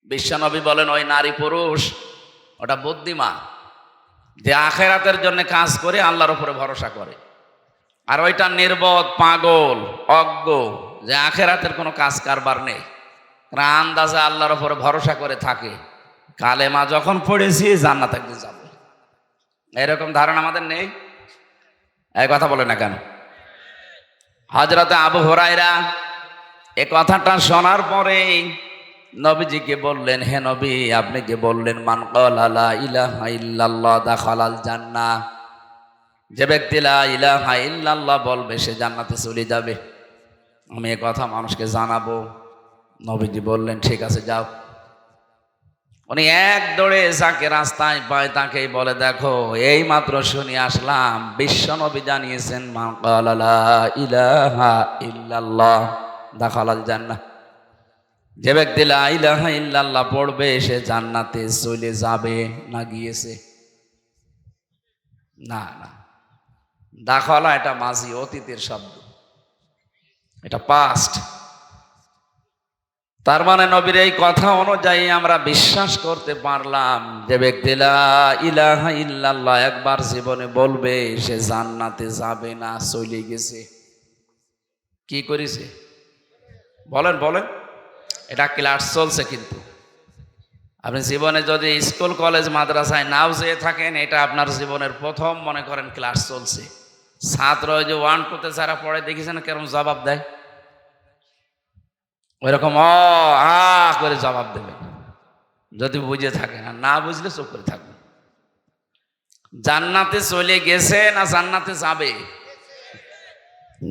বিশ্বনবী বলেন ওই নারী পুরুষ ওটা বুদ্ধিমান, যে আখেরাতের জন্য কাজ করে আল্লাহর উপরে ভরসা করে। আর ওইটা নির্বোধ, পাগল, অজ্ঞ, যে আখেরাতের কোনো কাজ কারবার নেই, আন্দাজে আল্লাহর উপরে ভরসা করে থাকে। কালেমা যখন পড়েছি জান্নাতে একদিন যাব, এরকম ধারণা আমাদের নেই। এই কথা বলে না কেন? হযরতে আবু হুরায়রা এ কথাটা শোনার পরে নবীজিকে বললেন, হে নবী, আপনি যে বললেন মান ক্বালা লা ইলাহা ইল্লাল্লাহ দাখালাল জান্নাহ, যে ব্যক্তি লা ইলাহা ইল্লাল্লাহ বলবে সে জান্নাতে চলে যাবে। আমি এ কথা মানুষকে জানাবো। নবীজি বললেন ঠিক আছে যাও। উনি এক দৌড়ে যাকে রাস্তায় পায় তাকেই বলে, দেখো এই মাত্র শুনে আসলাম বিশ্ব নবী জানিয়েছেন মান ক্বালা লা ইলাহা ইল্লাল্লাহ দাখালাল জান্নাহ, যে ব্যক্তি লা ইলাহা ইল্লাল্লাহ পড়বে সে জান্নাতে চলে যাবে। না গিয়েছে? না না, দাখালা এটা মাজি, অতীতের শব্দ, এটা পাস্ট। তার মানে নবীর এই কথা অনুযায়ী আমরা বিশ্বাস করতে পারলাম যে ব্যক্তি লা ইলাহা ইল্লাল্লাহ একবার জীবনে বলবে সে জান্নাতে যাবে না, চলে গেছে। কি করেছে বলেন বলেন? এটা ক্লাস চলছে, কিন্তু আপনি জীবনে যদি স্কুল কলেজ মাদ্রাসায় নাও যেয়ে থাকেন, এটা আপনার জীবনের প্রথম মনে করেন ক্লাস চলছে। ছাত্র ওই যে 1 2 তে যারা পড়ে দেখেছেন কেরম জবাব দেয়, ওইরকম করে জবাব দেবে যদি বুঝে থাকে। না বুঝলে চুপ করে থাকবে। জান্নাতে চলে গেছে না জান্নাতে যাবে?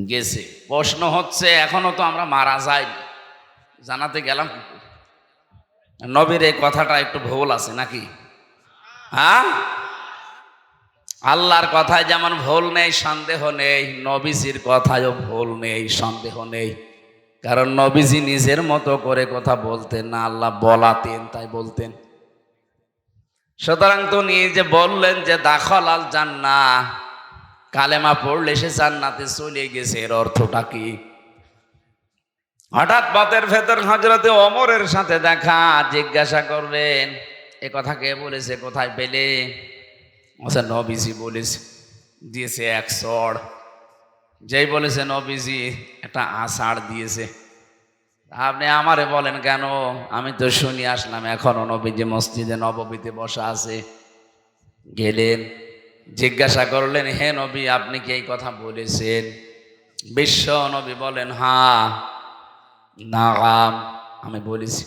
গেছে। প্রশ্ন হচ্ছে এখনো তো আমরা মারা যাই, জান্নাতে গেলাম কি করে? নবীর এই কথাটা একটু ভুল আছে নাকি? হ্যাঁ, আল্লাহর কথায় যেমন ভুল নেই সন্দেহ নেই, নবীজির কথায়ও ভুল নেই সন্দেহ নেই। কারণ নবীজি নিজের মতো করে কথা বলতেন না, আল্লাহ বলাতেন তাই বলতেন। সুতরাং তো নিয়ে যে বললেন যে দাখালাল জান্নাহ, কালেমা পড়লে সে জান্নাতে চলে গেছে, এর অর্থটা কি? হঠাৎ পথের ভেতর হযরতে ওমরের সাথে দেখা, জিজ্ঞাসা করলেন এ কথা কে বলেছে, কোথায় পেলে? আচ্ছা নবীজি বলেছে, দিয়েছে এক চড়। যেই বলেছে নবীজি একটা আষাঢ় দিয়েছে। আপনি আমারে বলেন কেন? আমি তো শুনি আসলাম এখনো নবীজি মসজিদে নববীতে বসা আছে। গেলেন, জিজ্ঞাসা করলেন হে নবী আপনি কি এই কথা বলেছেন? বিশ্ব নবী বলেন হ্যাঁ নাম আমি বলেছি।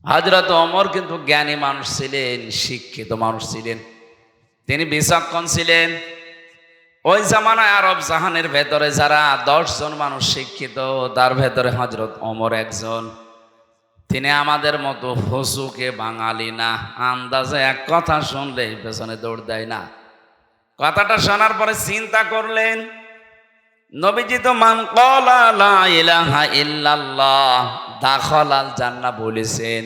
হযরত ওমর কিন্তু জ্ঞানী মানুষ ছিলেন, শিক্ষিত মানুষ ছিলেন, তিনি বিচক্ষণ ছিলেন। ওই জামানায় আরব জাহানের ভেতরে যারা 10 জন মানুষ শিক্ষিত, তার ভেতরে হযরত ওমর একজন। তিনি আমাদের মতো হুসুকে বাঙালি না, আন্দাজে এক কথা শুনলে পেছনে দৌড় দেয় না। কথাটা শোনার পরে চিন্তা করলেন, নবীজি তো মান ক্বালা লা ইলাহা ইল্লাল্লাহ দাখালাল জান্নাহ বলেছেন,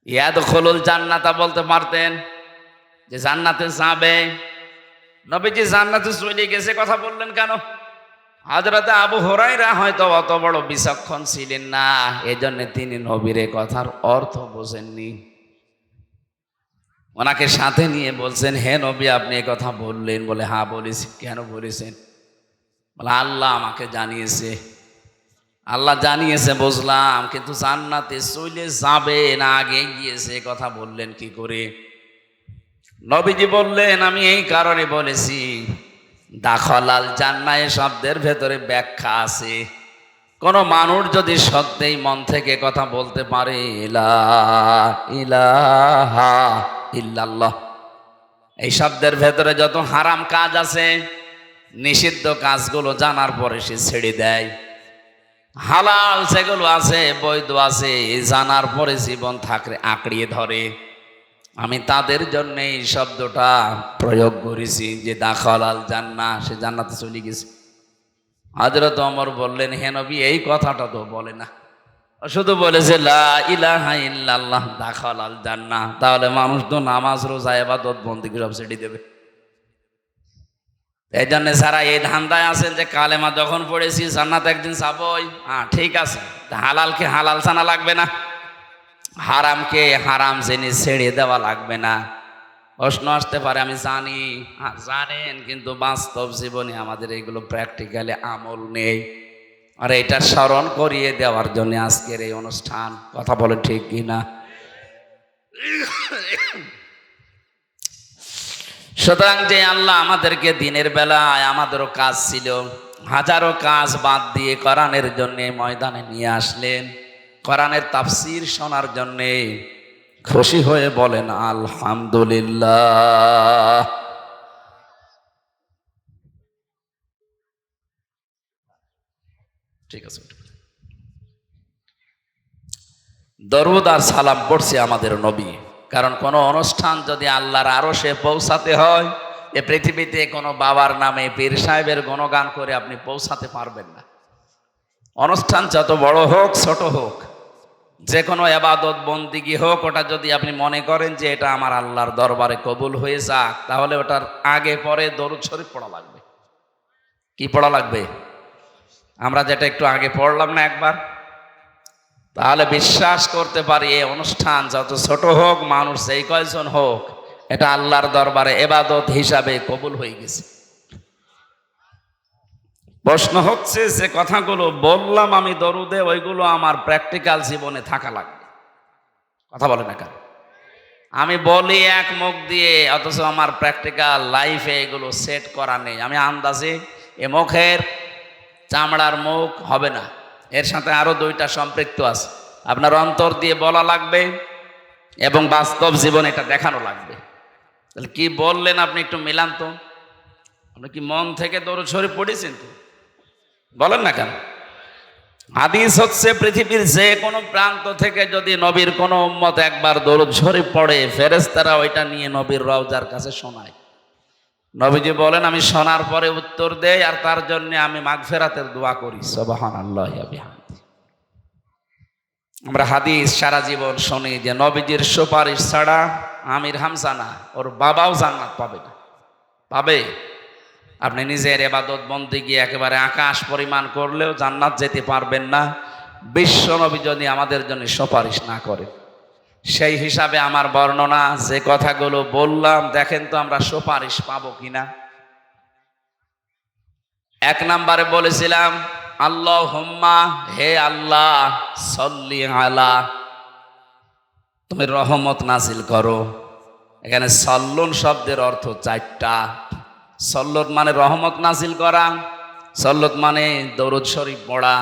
ইয়াদখুলুল জান্নাতা বলতে পারতেন যে জান্নাতে যাবে। নবীজি জান্নাতে চলে গেছে কথা বললেন কেন? হযরতে আবু হুরায়রা হয়তো অত বড় বিচক্ষণ ছিলেন না, এজন্য তিনি নবীর কথার অর্থ বোঝেননি। ওনাকে সাথে নিয়ে বলছেন হে নবী আপনি এই কথা বললেন? বলে হ্যাঁ বলেছি। কেন বলেছেন? বলে আল্লাহ আমাকে জানিয়েছে। আল্লাহ জানিয়েছে বুঝলাম, কিন্তু জান্নাতে চলে যাবে না আগে গিয়েছে কথা বললেন কি করে? নবীজি বললেন আমি এই কারণে বলেছি, দাখালাল জান্নাহ শব্দের ভেতরে ব্যাখ্যা আছে। কোন মানুষ যদি সত্যিই মন থেকে কথা বলতে পারে লা ইলাহা ইল্লাল্লাহ, এই শব্দের ভেতরে যত হারাম কাজ আছে, নিষিদ্ধ কাজগুলো জানার পরে সে ছেড়ে দেয়, হালাল যেগুলো আছে বৈধ আছে জানার পরে জীবন থাকলে আঁকড়িয়ে ধরে, আমি তাদের জন্য এই শব্দটা প্রয়োগ করেছি যে দাখালাল জান্নাহ, সে জান্নাতে চলে গেছে। হযরত ওমর বললেন হে নবী এই কথাটা তো বলে না, শুধু বলেছে লা ইলাহা ইল্লাল্লাহ দাখালাল জান্নাহ। তাহলে মানুষ তো নামাজ রোজা ইবাদত বন্দেগী সব ছেড়ে দেবে। এই জন্য যারা এই ধান্দায় আছেন যে কালেমা যখন পড়েছি জান্নাত একদিন যাবই, হ্যাঁ ঠিক আছে, হালালকে হালাল জানা লাগবে না, হারামকে হারাম জেনে ছেড়ে দেওয়া লাগবে না। প্রশ্ন আসতে পারে, আমি জানি, হ্যাঁ জানেন, কিন্তু বাস্তব জীবনে আমাদের এইগুলো প্র্যাকটিক্যালি আমল নেই। আর এটা স্মরণ করিয়ে দেওয়ার জন্য আজকের এই অনুষ্ঠান। কথা বলেন ঠিক কি না? সুতরাং যে আল্লাহ আমাদেরকে দিনের বেলায়, আমাদেরও কাজ ছিল, হাজারো কাজ বাদ দিয়ে কোরআনের জন্য ময়দানে নিয়ে আসলেন, কোরআনের তাফসীর শোনার জন্যে। খুশি হয়ে বলেন আলহামদুলিল্লাহ। ঠিক আছে, দরুদ আর সালাম পড়ছে আমাদের নবী। কারণ কোনো অনুষ্ঠান যদি আল্লাহর আরশে পৌঁছাতে হয়, এ পৃথিবীতে কোনো বাবার নামে পীর সাহেবের গুণগান করে আপনি পৌঁছাতে পারবেন না। অনুষ্ঠান যত বড় হোক ছোট হোক, যে কোনো ইবাদত বন্দিগি হোক, ওটা যদি আপনি মনে করেন যে এটা আমার আল্লাহর দরবারে কবুল হয়ে যাক, তাহলে ওটার আগে পরে দরুদ শরীফ পড়া লাগবে। কি পড়া লাগবে? আমরা যেটা একটু আগে পড়লাম না একবার, তাহলে বিশ্বাস করতে পারি এই অনুষ্ঠান যত ছোট হোক, মানুষ যেই কয়জন হোক, এটা আল্লাহর দরবারে ইবাদত হিসাবে কবুল হয়ে গেছে। প্রশ্ন হচ্ছে যে কথাগুলো বললাম আমি দরুদে, ওইগুলো আমার প্র্যাকটিক্যাল জীবনে থাকা লাগবে। কথা বলে না কেন? আমি বলি এক মুখ দিয়ে, অথচ আমার প্র্যাকটিক্যাল লাইফে এগুলো সেট করা নেই। আমি আন্দাজে এ মুখের চামড়ার মুখ হবে না, এর সাথে আরো দুইটা সম্পৃক্ত আছে। আপনার অন্তর দিয়ে বলা লাগবে এবং বাস্তব জীবন এটা দেখানো লাগবে। তাহলে কি বললেন আপনি একটু মিলান তো। আপনি কি মন থেকে দরুদ শরীফ পড়েছেন তো? বলেন না কেন? হাদিস হচ্ছে পৃথিবীর যে কোনো প্রান্ত থেকে যদি নবীর কোনো উম্মত একবার দরুদ শরীফ পড়ে, ফেরেশতারা ওইটা নিয়ে নবীর রওজার কাছে শোনায়। নবীজি বলেন, আমি শোনার পরে উত্তর দেই আর তার জন্য আমি মাগফিরাতের দোয়া করি। সুবহানাল্লাহি ওয়া বিহামদিহি। আমরা হাদিস সারা জীবন শুনি যে নবীজির সুপারিশ ছাড়া আমির হামজা না, ওর বাবাও জান্নাত পাবে না। পাবে? আপনি নিজের ইবাদত বন্দেগী একেবারে আকাশ পরিমাণ করলেও জান্নাত যেতে পারবেন না, বিশ্ব নবী যদি আমাদের জন্য সুপারিশ না করে। সেই হিসাবে আমার বর্ণনা যে কথাগুলো বললাম, দেখেন তো আমরা সুপারিশ পাবো কিনা। এক নম্বরে বলেছিলাম আল্লাহুম্মা, হে আল্লাহ, সল্লি আলা, তুমি রহমত নাজিল করো। এখানে সল্লুন শব্দের অর্থ চারটা। সল্লত মানে রহমত নাজিল করা, সল্লত মানে দরুদ শরীফ পড়া,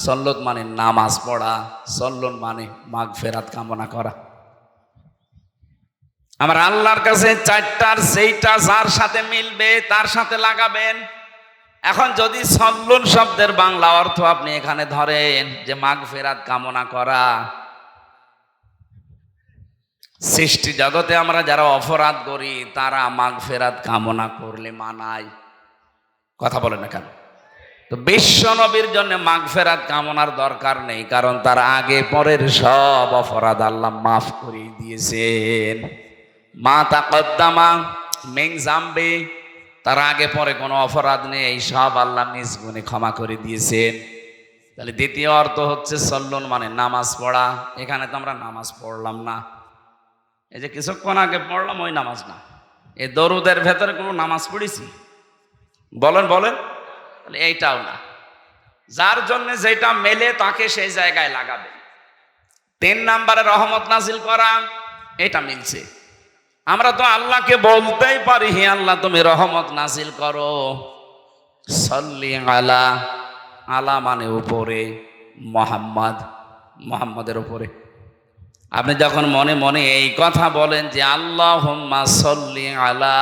সল্লত মানে নামাজ পড়া, সল্লুন মানে মাগফিরাত কামনা করা। আমার আল্লাহর কাছে চারটার যেইটা যার সাথে মিলবে তার সাথে লাগাবেন। এখন যদি সল্লুন শব্দের বাংলা অর্থ আপনি এখানে ধরেন যে মাগফিরাত কামনা করা, সৃষ্টি জগতে আমরা যারা অপরাধ করি তারা মাগফিরাত কামনা করলে মানায়। কথা বলে না কেন? তো বিশ্ব নবীর জন্য মাগফিরাত কামনার দরকার নেই, কারণ তার আগে পরের সব অপরাধ আল্লাহ মাফ করে দিয়েছেন। মা তাকদ্দামা মিন জামবি, তার আগে পরে কোনো অপরাধ নেই, এই সব আল্লাহ নিজ গুণে ক্ষমা করে দিয়েছেন। তাহলে দ্বিতীয় অর্থ হচ্ছে সল্লুন মানে নামাজ পড়া। এখানে তো আমরা নামাজ পড়লাম না, এই যে কিছুক্ষণ আগে পড়লাম ওই নামাজ না। এই দরুদের ভেতরে কোনো নামাজ পড়েছি? বলেন বলেন। তাহলে এইটাও না। যার জন্য যেটা মেলে তাকে সেই জায়গায় লাগাবে। 3 নম্বরে রহমত নাজিল করা, এটা মিলছে। আমরা তো আল্লাহকে বলতেই পারি, হে আল্লাহ তুমি রহমত নাজিল করো। সল্লি আলা, আলা মানে উপরে, মোহাম্মদ, মোহাম্মদের উপরে। আপনি যখন মনে মনে এই কথা বলেন যে আল্লাহুম্মা সল্লি আলা,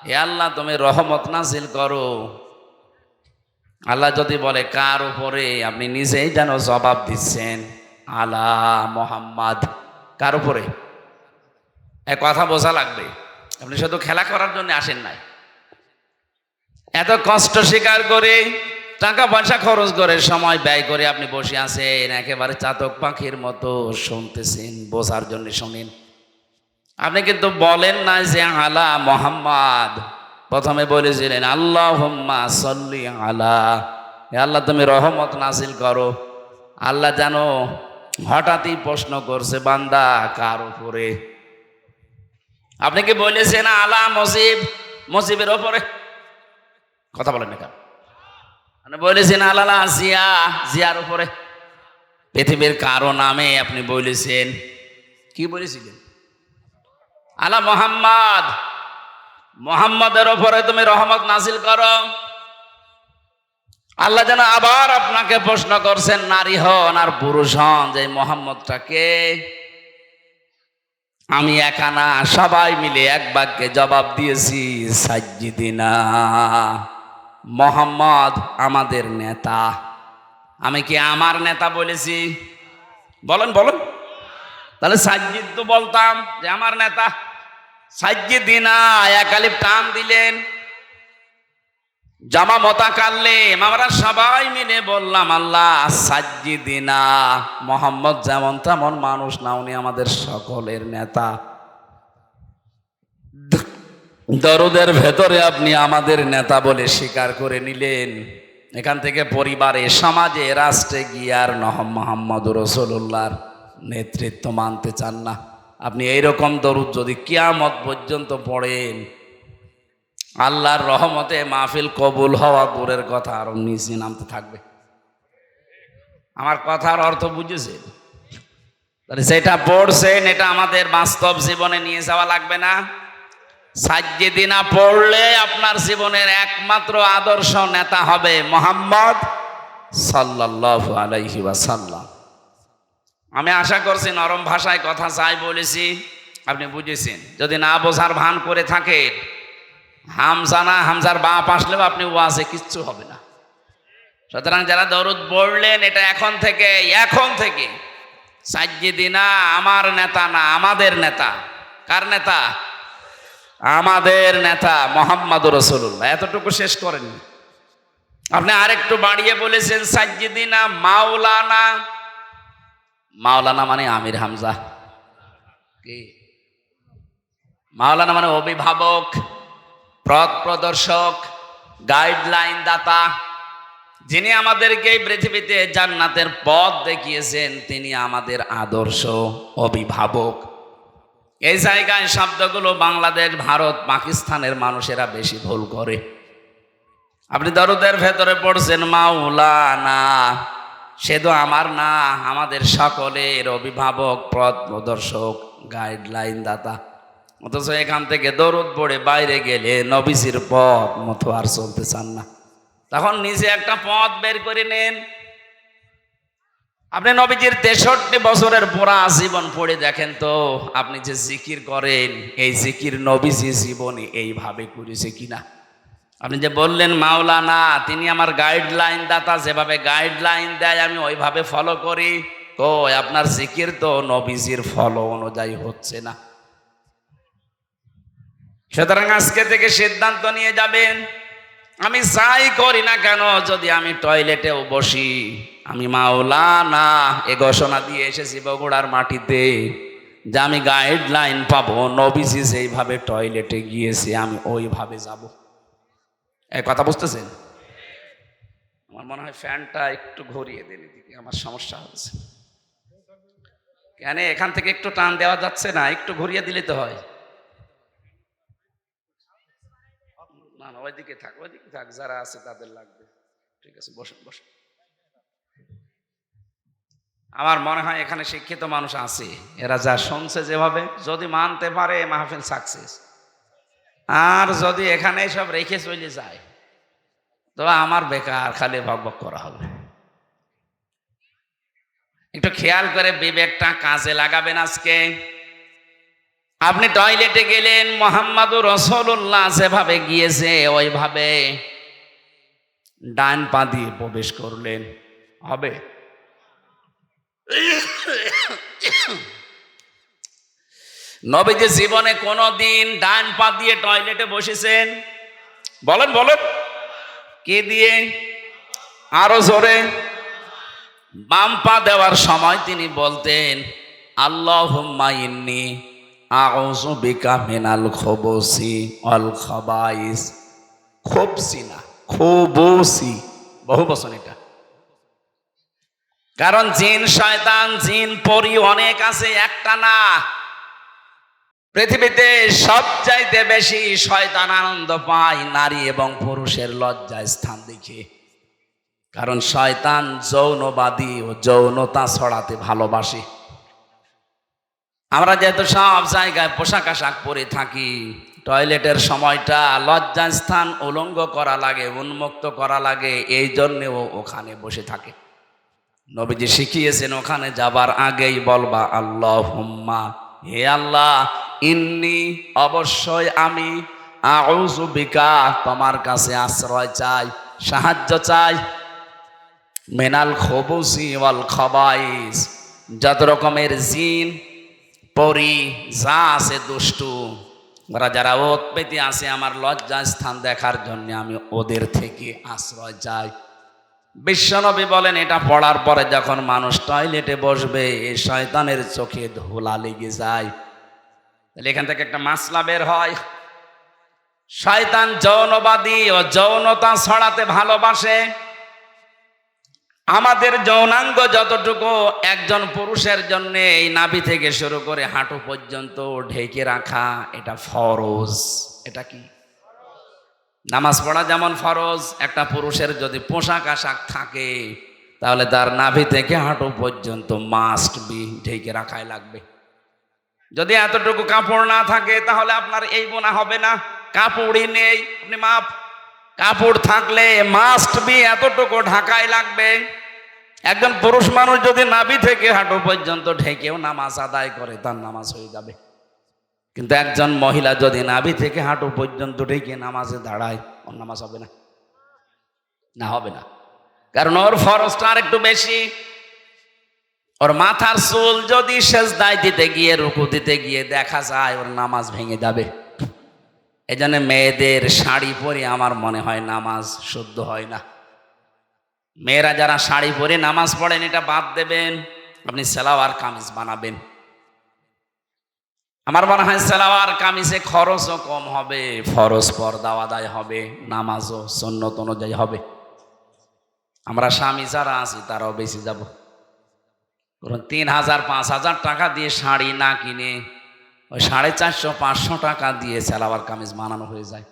হে আল্লাহ তুমি রহমত নাজিল করো, আল্লাহ যদি বলে কার উপরে, আপনি নিজেই যেন জবাব দিচ্ছেন আলা মোহাম্মদ। কার উপরে? এক কথা বোঝা লাগবে। আপনি শুধু খেলা করার জন্য আসেন নাই, এত কষ্ট স্বীকার করে টাকা পয়সা খরচ করে সময় ব্যয় করে আপনি বসে আছেন, একেবারে চাতক পাখির মতো শুনতেছেন, বোঝার জন্য শোনেন। আপনি কিন্তু বলেন না যে আলা মোহাম্মদ, প্রথমে বলেছিলেন আল্লাহুম্মা সাল্লি আলা, হে আল্লাহ তুমি রহমত নাজিল করো। আল্লাহ যেন হঠাৎই প্রশ্ন করছে, বান্দা কার উপরে? আপনি কি বলেছেন আলা মুজিব, মুজিবের ওপরে? কথা বলেন না কেন? আপনি বলেছেন আলালা জিয়া, জিয়ার উপরে? পৃথিবীর কারো নামে আপনি বলেছেন? কি বলেছিলেন? আলা মোহাম্মদ, মোহাম্মদের ওপরে তুমি রহমত নাজিল করো। আল্লাহ যেন আবার আপনাকে প্রশ্ন করছেন, নারী হন আর পুরুষ হন, যে মোহাম্মদটাকে আমি একা না, সবাই মিলে এক বাক্যে জবাব দিয়েছি, সাজ্জিদিনা, মোহাম্মদ আমাদের নেতা। আমি কি আমার নেতা বলেছি? বলেন বলেন। তাহলে সাজ্জিদ তো বলতাম যে আমার নেতা। সাজ্জিদিনা এক আলিফ টান দিলেন, জামা মোতাকাল্লিম, আমরা সবাই মিলে বললাম আল্লাহ সাজ্জিদিনা, মোহাম্মদ যেমন তেমন মানুষ না, উনি আমাদের সকলের নেতা। দরুদের ভেতরে আপনি আমাদের নেতা বলে স্বীকার করে নিলেন। এখান থেকে পরিবারে, সমাজে, রাষ্ট্রে গিয়ে আর মুহাম্মদুর রাসূলুল্লাহর নেতৃত্ব মানতে চান না। আপনি এইরকম দরুদ যদি কিয়ামত পর্যন্ত পড়েন, আল্লাহর রহমতে মাহফিল কবুল হওয়া দূরের কথা, আরো নিচে নামতে থাকবে। আমার কথার অর্থ বুঝেছেন? তাহলে সেটা পড়ছেন, এটা আমাদের বাস্তব জীবনে নিয়ে যাওয়া লাগবে না? সাজ্জিদিনা পড়লে আপনার জীবনের একমাত্র আদর্শ নেতা হবে মুহাম্মদ সাল্লাল্লাহু আলাইহি ওয়াসাল্লাম। আমি আশা করছি নরম ভাষায় কথা চাই বলেছি, আপনি বুঝেছেন। যদি না বোঝার ভান করে থাকেন, হামজা না হামজার বাপ আসলেও আপনি ওয়াজে কিচ্ছু হবে না। সুতরাং যারা দরুদ পড়লেন, এটা এখন থেকে সাজ্জিদিনা আমার নেতা না, আমাদের নেতা। কার নেতা? আমাদের নেতা মুহাম্মদুর রাসূলুল্লাহ। এতটুকু শেষ করেননি, আপনি আরেকটু বাড়িয়ে বলেছেন সাজ্জিদিনা মাওলানা। মাওলানা মানে আমির হামজা। কি মাওলানা? মানে অভিভাবক, পথ প্রদর্শক, গাইডলাইন দাতা, যিনি আমাদেরকে এই পৃথিবীতে জান্নাতের পথ দেখিয়েছেন, তিনি আমাদের আদর্শ অভিভাবক। এই জায়গায় শব্দগুলো বাংলাদেশ, ভারত, পাকিস্তানের মানুষেরা বেশি ভুল করে। আপনি দরুদের ভেতরে পড়ছেন মাওলানা, সে তো আমার না, আমাদের সকলের অভিভাবক, পথ প্রদর্শক, গাইডলাইন দাতা। অথচ এখান থেকে দরুদ পড়ে বাইরে গেলে নবীজির পথ মতো আর চলতে চান না। তখন নিজে একটা পথ বের করে নেন। আপনি নবীজির 63 বছরের পুরা জীবন পড়ে দেখেন তো, আপনি যে জিকির করেন, এই জিকির নবীজি জীবনে এইভাবে করেছে কিনা? আপনি যে বললেন মাওলানা, তিনি আমার গাইডলাইন দাতা, যেভাবে গাইডলাইন দেয় আমি ওইভাবে ফলো করি। তো আপনার জিকির তো নবীজির ফলো অনুযায়ী হচ্ছে না। সুতরাং আজকে থেকে সিদ্ধান্ত নিয়ে যাবেন, আমি যাই করি না কেন, যদি আমি টয়লেটেও বসি, আমি মাওলানা এ ঘোষণা দিয়ে এসেছি বগুড়ার মাটিতে, যে আমি গাইডলাইন পাবো, নবীজি যেইভাবে টয়লেটে গিয়েছে আমি ওইভাবে যাব। এই কথা বুঝতেছেন? আমার মনে হয় ফ্যানটা একটু ঘুরিয়ে দিন, এদিকে আমার সমস্যা হচ্ছে। কেন এখান থেকে একটু টান দেওয়া যাচ্ছে না? একটু ঘুরিয়ে দিলে তো হয়। না না, ওইদিকে থাক, ওইদিকে থাক, যারা আছে তাদের লাগবে। ঠিক আছে, বসেন বসেন। আমার মনে হয় এখানে শিক্ষিত মানুষ আছে, এরা যা শুনছে যেভাবে, যদি মানতে পারে মাহফিল সাকসেস। আর যদি এখানে সব রেখে চলে যায়, তো আমার বেকার খালি ভকভক করা হবে। একটু খেয়াল করে বিবেকটা কাজে লাগাবেন আজকে। আপনি টয়লেটে গেলেন, মুহাম্মদুর রাসূলুল্লাহ যেভাবে গিয়েছে ওইভাবে ডান পা দিয়ে প্রবেশ করলেন, হবে? নবীজি জীবনে কোনদিন ডান পা দিয়ে টয়লেটে বসেছেন? বলেন বলেন। কি দিয়ে? আরো জোরে। বাম পা দেওয়ার সময় তিনি বলতেন আল্লাহুম্মা ইন্নী আউযু বিকা মিনাল খুবুসি ওয়াল খাবাইস। খুবসি না, খুবুসি, বহু বচন এটা। কারণ জিন শয়তান, জিন পরি অনেক আছে, একটা না। পৃথিবীতে সবচাইতে বেশি শয়তান আনন্দ পায় নারী এবং পুরুষের লজ্জায় স্থান দেখে। কারণ শয়তান যৌনবাদী ও যৌনতা ছড়াতে ভালোবাসে। আমরা যেহেতু সব জায়গায় পোশাক আশাক পরে থাকি, টয়লেটের সময়টা লজ্জাস্থান উলঙ্গ করা লাগে, উন্মুক্ত করা লাগে, এই জন্যেও ওখানে বসে থাকে। নবীজি শিখিয়েছেন ওখানে যাবার আগেই বলবা আল্লাহুম্মা, হে আল্লাহ, ইন্নি, অবশ্যই আমি, আউযু বিকা, তোমার কাছে আশ্রয় চাই, সাহায্য চাই, মিনাল খুবুসি ওয়াল খাবাইস, যত রকমের জিন পরি যা আছে দুষ্টু, ওরা যারা ওত পেতে আছে আমার লজ্জা স্থান দেখার জন্য আমি ওদের থেকে আশ্রয় চাই। বিশ্বনবী বলেন এটা পড়ার পরে যখন মানুষ টয়লেটে বসবে এই শয়তানের চোখে ধুলা লেগে যায়। তাহলে এখান থেকে একটা মাসলা বের হয়, শয়তান যৌনবাদী ও যৌনতা ছড়াতে ভালোবাসে। আমাদের যৌনাঙ্গ যতটুকু একজন পুরুষের জন্য এই নাভি থেকে শুরু করে হাঁটু পর্যন্ত ঢেকে রাখা এটা ফরজ। এটা কি? নামাজ পড়া যেমন ফরজ, একটা পুরুষের যদি পোশাক আশাক থাকে তাহলে তার নাভি থেকে হাঁটু পর্যন্ত মাস্ট বি ঢেকে রাখাই লাগবে। যদি এতটুকু কাপড় না থাকে তাহলে আপনার এই গুনাহ হবে না। কাপড়ই নেই, আপনি মাপ। কাপড় থাকলে মাস্ট বি এতটুকু ঢাকাই লাগবে। একজন পুরুষ মানুষ যদি নাভি থেকে হাঁটু পর্যন্ত ঢেকেও নামাজ আদায় করে তার নামাজ হয়ে যাবে। কিন্তু একজন মহিলা যদি নাভি থেকে হাঁটু পর্যন্ত ঢেকে নামাজে দাঁড়ায়, ওর নামাজ হবে না। না, হবে না। কারণ ওর ফরজটা আর একটু বেশি। ওর মাথার চুল যদি সেজদায় দিতে গিয়ে, রুকু দিতে গিয়ে দেখা যায়, ওর নামাজ ভেঙে যাবে। এই জন্য মেয়েদের শাড়ি পরে আমার মনে হয় নামাজ শুদ্ধ হয় না। মেয়েরা যারা শাড়ি পরে নামাজ পড়েন এটা বাদ দেবেন, আপনি সালোয়ার কামিজ বানাবেন। আমার মনে হয় সালোয়ার কামিজে খরচও কম হবে, ফরজ পর্দাও আদায় হবে, নামাজও সুন্নত অনুযায়ী হবে। আমরা স্বামী যারা আছি তারাও বেশি যাব। ৩,০০০-৫,০০০ টাকা দিয়ে শাড়ি না কিনে ওই 450-500 টাকা দিয়ে সালোয়ার কামিজ বানানো হয়ে যায়।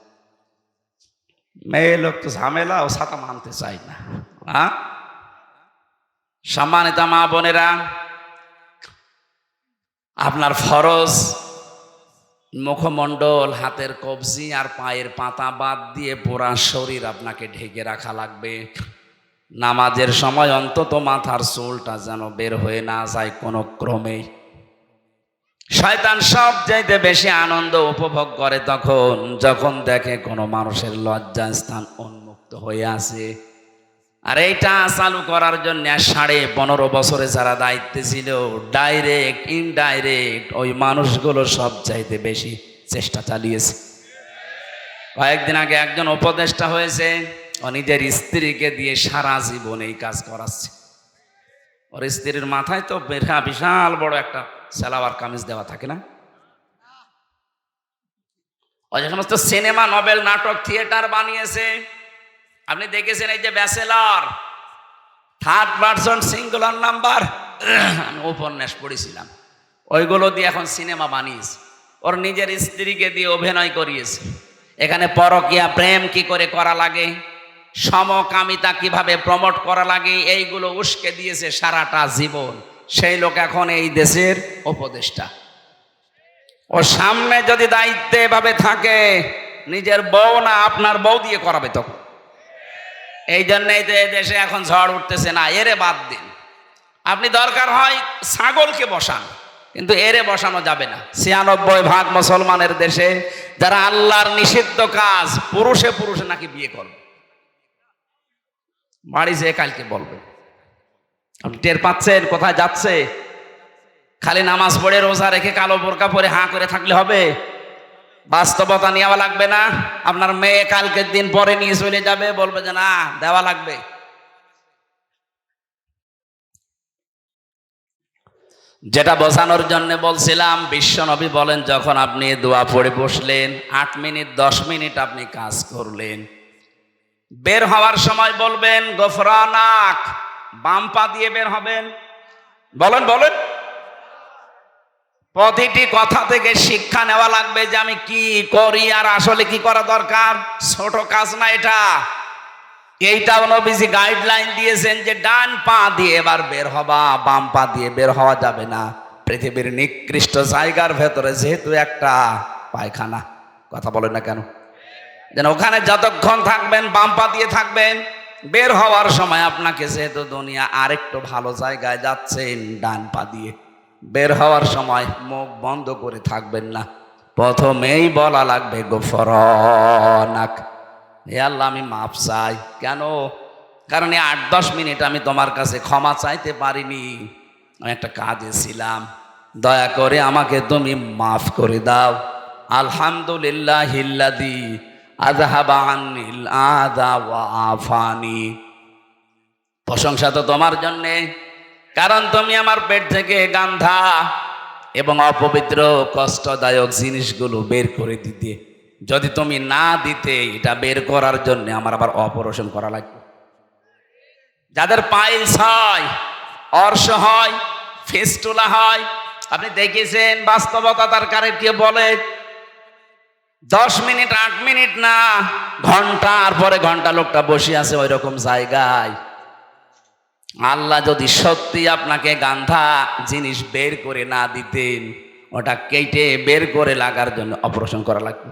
মেয়ে লোক তো ঝামেলা, ও ছাতা মানতে চাই না। হ্যাঁ, সম্মানিত মা বোনেরা, আপনার ফরজ মুখমণ্ডল, হাতের কবজি আর পায়ের পাতা বাদ দিয়ে পুরা শরীর আপনাকে ঢেকে রাখা লাগবে। নামাজের সময় অন্তত মাথার চুলটা যেন বের হয়ে না যায় কোনো ক্রমে। শয়তান সবচাইতে বেশি আনন্দ উপভোগ করে তখন যখন দেখে কোনো মানুষের লজ্জা স্থান উন্মুক্ত হয়ে আছে। আর এইটা চালু করার জন্য 15.5 বছরে যারা দায়িত্বে ছিল, ডাইরেক্ট ইনডাইরেক্ট ওই মানুষগুলো সবচাইতে বেশি চেষ্টা চালিয়েছে। কয়েকদিন আগে একজন উপদেষ্টা হয়েছে, ও নিজের স্ত্রীকে দিয়ে সারা জীবন এই কাজ করাচ্ছে। ওর স্ত্রীর মাথায় তো বিশাল বড় একটা সালোয়ার কামিজ দেওয়া থাকে না। ওই যে সমস্ত সিনেমা, নভেল, নাটক, থিয়েটার বানিয়েছে, আপনি দেখেছেন এই যে bachelor, third person singular number, আমি উপন্যাস পড়েছিলাম, ওইগুলো দিয়ে এখন সিনেমা বানিয়েছে। ওর নিজের স্ত্রীকে দিয়ে অভিনয় করিয়েছে। এখানে পরকীয়া প্রেম কি করে করা লাগে, সমকামিতা কিভাবে প্রমোট করা লাগে, এইগুলো উস্কে দিয়েছে সারাটা জীবন। সেই লোক এখন এই দেশের উপদেষ্টা। ও সামনে যদি দায়িত্বে এভাবে থাকে, নিজের বউ না আপনার বউ দিয়ে করাবে তখন। এই জন্যই তো এই দেশে এখন ঝড় উঠতেছে। না, এরে বাদ দিন। আপনি দরকার হয় ছাগলকে বসান, কিন্তু এরে বসানো যাবে না। 96% মুসলমানের দেশে যারা আল্লাহর নিষিদ্ধ কাজ, পুরুষে পুরুষে নাকি বিয়ে করবে। বাড়ি যেয়ে কালকে বলবে। আপনি টের পাচ্ছেন কোথায় যাচ্ছে? খালি নামাজ পড়ে রোজা রেখে কালো বোরকা পরে হাঁ করে থাকলে হবে? বাস্তবতা নেওয়া লাগবে না? আপনার মেয়ে কালকের দিন পরে নিয়ে চলে যাবে, বলবে যে না দেওয়া লাগবে। যেটা বোঝানোর জন্য বলছিলাম, বিশ্বনবী বলেন যখন আপনি দোয়া পড়ে বসলেন 8 মিনিট 10 মিনিট আপনি কাজ করলেন, বের হওয়ার সময় বলবেন গফরানাক, বাম পা দিয়ে বের হবেন। বলেন বলেন। প্রতিটি কথা থেকে শিক্ষা নেওয়া লাগবে যে আমি কি করি আর আসলে কি করা দরকার। ছোট কাজ না এটা। এইটাও নবীজি গাইডলাইন দিয়েছেন যে ডান পা দিয়ে এবার বের হবা, বাম পা দিয়ে বের হওয়া যাবে না। পৃথিবীর নিকৃষ্ট জায়গার ভেতরে যেহেতু একটা পায়খানা, কথা বলেন না কেন, যেন ওখানে যতক্ষণ থাকবেন বাম পা দিয়ে থাকবেন। বের হওয়ার সময় আপনাকে যেহেতু দুনিয়া আরেকটু ভালো জায়গায় যাচ্ছেন, ডান পা দিয়ে বের হওয়ার সময় মুখ বন্ধ করে থাকবেন না। প্রথমেই বলা লাগবে গফরানাক, হে আল্লাহ আমি মাপ চাই। কেন? কারণ এই 8-10 মিনিট আমি তোমার কাছে ক্ষমা চাইতে পারিনি, আমি একটা কাজে ছিলাম, দয়া করে আমাকে তুমি মাফ করে দাও। আলহামদুলিল্লাহিল্লাযী আযহাবা আন্নিল আযা ওয়া আফানি, প্রশংসা তো তোমার জন্যে, কারণ তুমি আমার পেট থেকে গান্ধা এবং অপবিত্র কষ্টদায়ক জিনিসগুলো বের করে দিতে। যদি তুমি না দিতে, এটা বের করার জন্য আমার আবার অপারেশন করা লাগবে। যাদের পাইলস হয়, অর্শ হয়, ফিস্টুলা হয়, আপনি দেখেছেন বাস্তবতা তার কারেক্ট বলে 10 মিনিট 8 মিনিট না, ঘন্টার পরে ঘন্টা লোকটা বসে আছে ওই রকম জায়গায়। আল্লাহ যদি সত্যি আপনাকে গান্ধা জিনিস বের করে না দিতেন, ওটা কেটে বের করে লাগার জন্য অপারেশন করা লাগবে।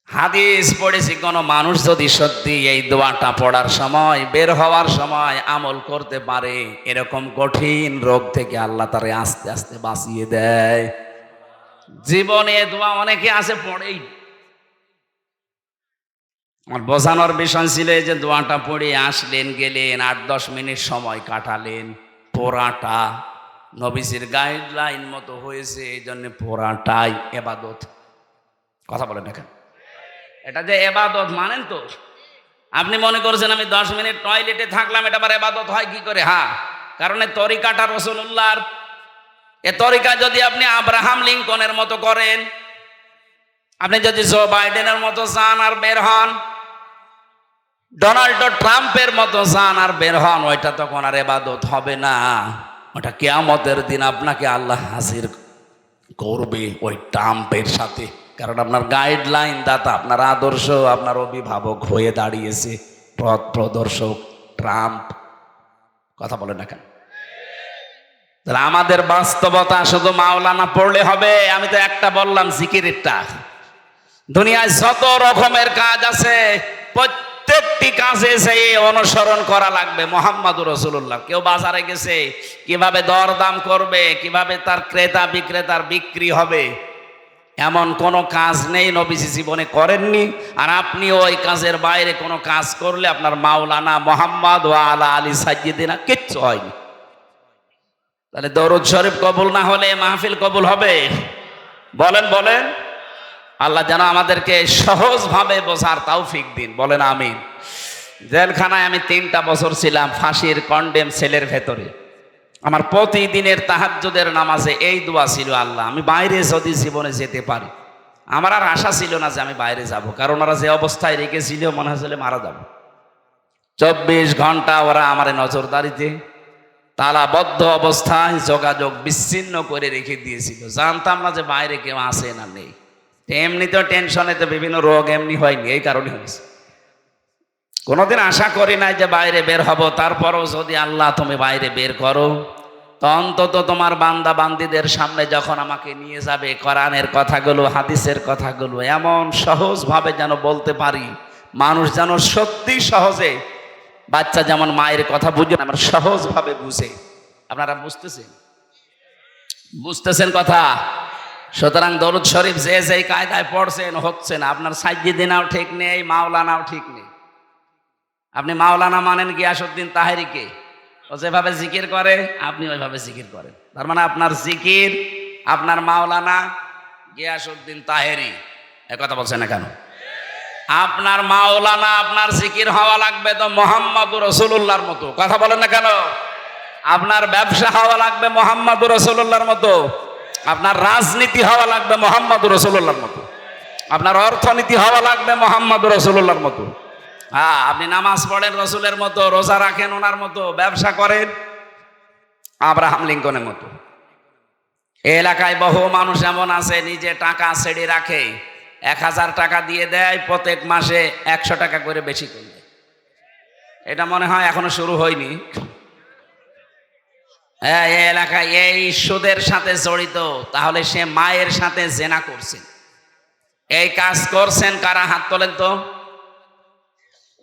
হাদিস পড়েছি, কোন মানুষ যদি সত্যি এই দোয়াটা পড়ার সময়, বের হওয়ার সময় আমল করতে পারে, এরকম কঠিন রোগ থেকে আল্লাহ তারে আস্তে আস্তে বাঁচিয়ে দেয়। জীবনে দোয়া অনেকে আছে পড়েই। আমার বোঝানোর বিষয় ছিল যে দোয়াটা পড়ে আসলেন, গেলেন, 8-10 মিনিট সময় কাটালেন, পড়াটা নবীজির গাইডলাইন মতো হয়েছে, এই জন্য পড়াটাই এবাদত। কথা বলেন না কেন? এটা যে এবাদত মানেন তো? আপনি মনে করছেন আমি 10 মিনিট টয়লেটে থাকলাম, এটা আবার এবাদত হয় কি করে? হ্যাঁ, কারণ এই তরিকাটা রাসূলুল্লাহর। এ তরিকা যদি আপনি আব্রাহাম লিঙ্কনের মতো করেন, আপনি যদি জো বাইডেনের মতো যান আর বের হন, ডোনাল্ড ট্রাম্পের মতো যান আর বের হন, ওইটা তখন আর ইবাদত হবে না। ওটা কিয়ামতের দিন আপনাকে আল্লাহ হাজির করবে ওই ট্রাম্পের সাথে, কারণ আপনার গাইডলাইন দাতা, আপনার আদর্শ, আপনার অভিভাবক হয়ে দাঁড়িয়েছে পথ প্রদর্শক ট্রাম্প। কথা বলেন না কেন? তাহলে আমাদের বাস্তবতা শুধু মাওলানা পড়লে হবে? আমি তো একটা বললাম জিকিরেরটা। দুনিয়ায় যত রকমের কাজ আছে, প্রত্যেকটি কাজে সেই অনুসরণ করা লাগবে মুহাম্মদুর রাসূলুল্লাহ। কেউ বাজারে গেছে, কিভাবে দরদাম করবে, কিভাবে তার ক্রেতা বিক্রেতার বিক্রি হবে, এমন কোনো কাজ নেই নবীজি জীবনে করেননি। আর আপনি ওই কাজের বাইরে কোনো কাজ করলে আপনার মাওলানা মুহাম্মদ ওয়া আলা আলী সাইয়্যিদিনা কিচ্ছু হয়নি। তাহলে দরুদ শরীফ কবুল না হলে মাহফিল কবুল হবে? বলেন বলেন। আল্লাহ যেন আমাদেরকে সহজভাবে বোঝার তৌফিক দিন, বলেন আমিন। জেলখানায় আমি 3টা বছর ছিলাম, ফাঁসির কন্ডেম সেলের ভেতরে। আমার প্রতিদিনের তাহাজ্জুদের নামাজে এই দোয়া ছিল, আল্লাহ আমি বাইরে যদি জীবনে যেতে পারি। আমার আর আশা ছিল না যে আমি বাইরে যাব, কারণ ওরা যে অবস্থায় রেখেছিল মনে হয়েছিল মারা যাব। 24 ঘন্টা ওরা আমার নজরদারিতে, তালাবদ্ধ অবস্থায়, যোগাযোগ বিচ্ছিন্ন করে রেখে দিয়েছিল। জানতাম না যে বাইরে কেউ আসে না নেই। এমনিতেও টেনশনে তো বিভিন্ন রোগ এমনি হয়নি, এই কারণে হয়েছে। কোনোদিন আশা করি নাই যে বাইরে বের হব। তারপরও যদি আল্লাহ তুমি বাইরে বের করো, তো অন্তত তোমার বান্দা বান্দিদের সামনে যখন আমাকে নিয়ে যাবে, কোরআনের কথাগুলো, হাদিসের কথাগুলো এমন সহজভাবে যেন বলতে পারি, মানুষ যেন সত্যি সহজে, বাচ্চা যেমন মায়ের কথা বুঝে আমার সহজভাবে বুঝে। আপনারা বুঝতেছেন? বুঝতেছেন কথা? সুতরাং দরুদ শরীফ যে যেই কায়দায় পড়ছেন হচ্ছে না। আপনার সাইয়্যিদিনাও ঠিক নেই, মাওলানাও ঠিক নেই। আপনি মাওলানা মানেন গিয়াসউদ্দিন তাহেরিকে, ও যেভাবে জিকির করে আপনি ওইভাবে জিকির করেন। তার মানে আপনার জিকির, আপনার মাওলানা গিয়াসউদ্দিন তাহেরি। এ কথা বলছেন না কেন? আপনার মাওলানা, আপনার জিকির হওয়া লাগবে তো মুহাম্মদুর রাসূলুল্লাহর মতো। কথা বলেন না কেন? আপনার ব্যবসা হওয়া লাগবে মুহাম্মদুর রাসূলুল্লাহর মতো, আপনার রাজনীতি হওয়া লাগবে মুহাম্মদুর রাসূলুল্লাহর মতো, আপনার অর্থনীতি হওয়া লাগবে মুহাম্মদুর রাসূলুল্লাহর মতো। হ্যাঁ, আপনি নামাজ পড়েন রসুলের মতো, রোজা রাখেন ওনার মতো, ব্যবসা করেন আব্রাহাম লিঙ্কনের মতো। এই এলাকায় বহু মানুষ এমন আছে নিজে টাকা ছেড়ে রাখে, 1000 টাকা দিয়ে দেয়, প্রত্যেক মাসে 100 টাকা করে বেশি করবে। এটা মনে হয় এখনো শুরু হয়নি। হ্যাঁ, এই এলাকায় এই সুদের সাথে জড়িত, তাহলে সে মায়ের সাথে জেনা করছেন। এই কাজ করছেন কারা? হাত তোলেন তো।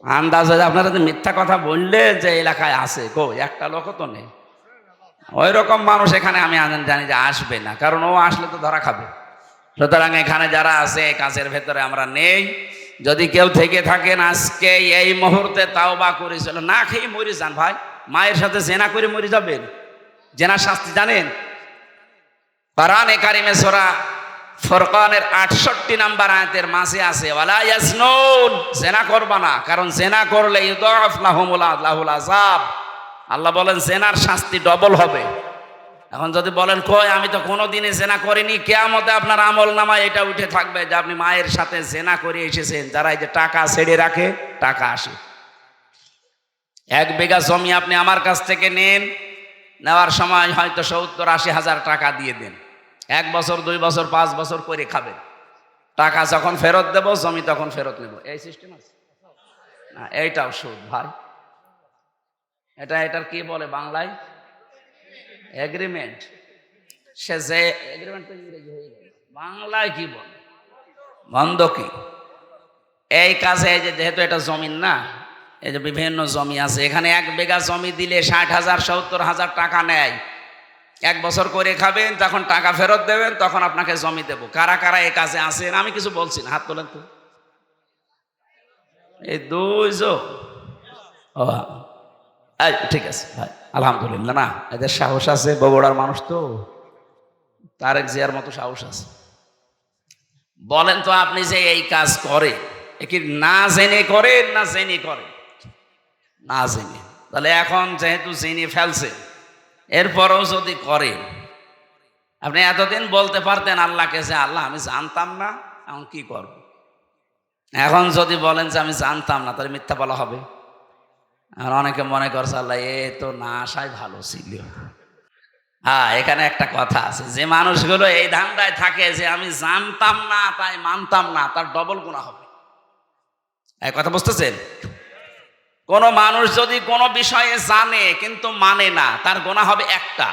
আন্দাজ আপনারা তো মিথ্যা কথা বললে যে এলাকায় আছে, একটা লোকও তো নেই। ওই রকম মানুষ এখানে আমি জানি যে আসবে না, কারণ ও আসলে তো ধরা খাবে। সুতরাং এখানে যারা আছে কাজের ভেতরে আমরা নেই। যদি কেউ থেকে থাকেন আজকে এই মুহূর্তে তাওবা করে চলে, না খেয়ে মরে যান ভাই। মায়ের সাথে জেনা করে মরে যাবেন? জেনার শাস্তি জানেন? কোরআনে কারিমে সূরা ফুরকানের 68 নম্বর আয়াতের মাঝে আছে, ওয়ালা ইয়াজনুন, জেনা করবা না, কারণ জেনা করলে ইউদাফ লাহুমুল আযাব। আল্লাহ বলেন জেনার শাস্তি ডবল হবে। এখন যদি বলেন কই আমি তো কোনোদিনই জেনা করিনি, কিয়ামতে আপনার আমল নামায় এটা উঠে থাকবে যে আপনি মায়ের সাথে জেনা করে এসেছেন। যারা এই যে টাকা ছেড়ে রাখে, টাকা আসে। 1 বিঘা জমি আপনি আমার কাছ থেকে নেন, নেওয়ার সময় হয়তো 70-80 হাজার টাকা দিয়ে দেন। 1 বছর 2 বছর 5 বছর করে খাবেন। টাকা যখন ফেরত দেব, জমি তখন ফেরত নেব। এই সিস্টেম আছে না? এইটাও সুদ ভাই। এটার কি বলে বাংলায়? এগ্রিমেন্ট। সে যে এগ্রিমেন্ট তো ইংরেজি হয়ে গেল, বাংলায় কি বলে? বন্ধকি। এই কাজে এই যে যেহেতু এটা জমিন না, এই যে বিভিন্ন জমি আছে, এখানে 1 বিঘা জমি দিলে 60,000 70,000 টাকা নেয়। 1 বছর করে খাবেন, তখন টাকা ফেরত দেবেন, তখন আপনাকে জমি দেব। কারা কারা এই কাজে আছেন? আমি কিছু বলছি না, হাত তোলেন তো। এই 2 জন। ও ঠিক আছে ভাই, আলহামদুলিল্লাহ। না, এদের সাহস আছে, বগুড়ার মানুষ তো, তারেক জিয়ার মতো সাহস আছে। বলেন তো আপনি যে এই কাজ করে, এ কি না জেনে করে না জেনে করে? না জেনে। তাহলে এখন যেহেতু জেনে ফেলছে, এরপরও যদি করে, আপনি এতদিন বলতে পারতেন আল্লাহকে যে আল্লাহ আমি জানতাম না, এখন কি করব? এখন যদি বলেন যে আমি জানতাম না, তাহলে মিথ্যা বলা হবে। আর অনেকে মনে করছে আল্লাহ এ তো না আসাই ভালো ছিল। হ্যাঁ, এখানে একটা কথা আছে, যে মানুষগুলো এই ধান্দায় থাকে যে আমি জানতাম না তাই মানতাম না, তার ডবল গুনাহ হবে। এই কথা বুঝতেছেন? কোন মানুষ যদি কোনো বিষয়ে জানে কিন্তু মানে না, তার গুনাহ হবে একটা।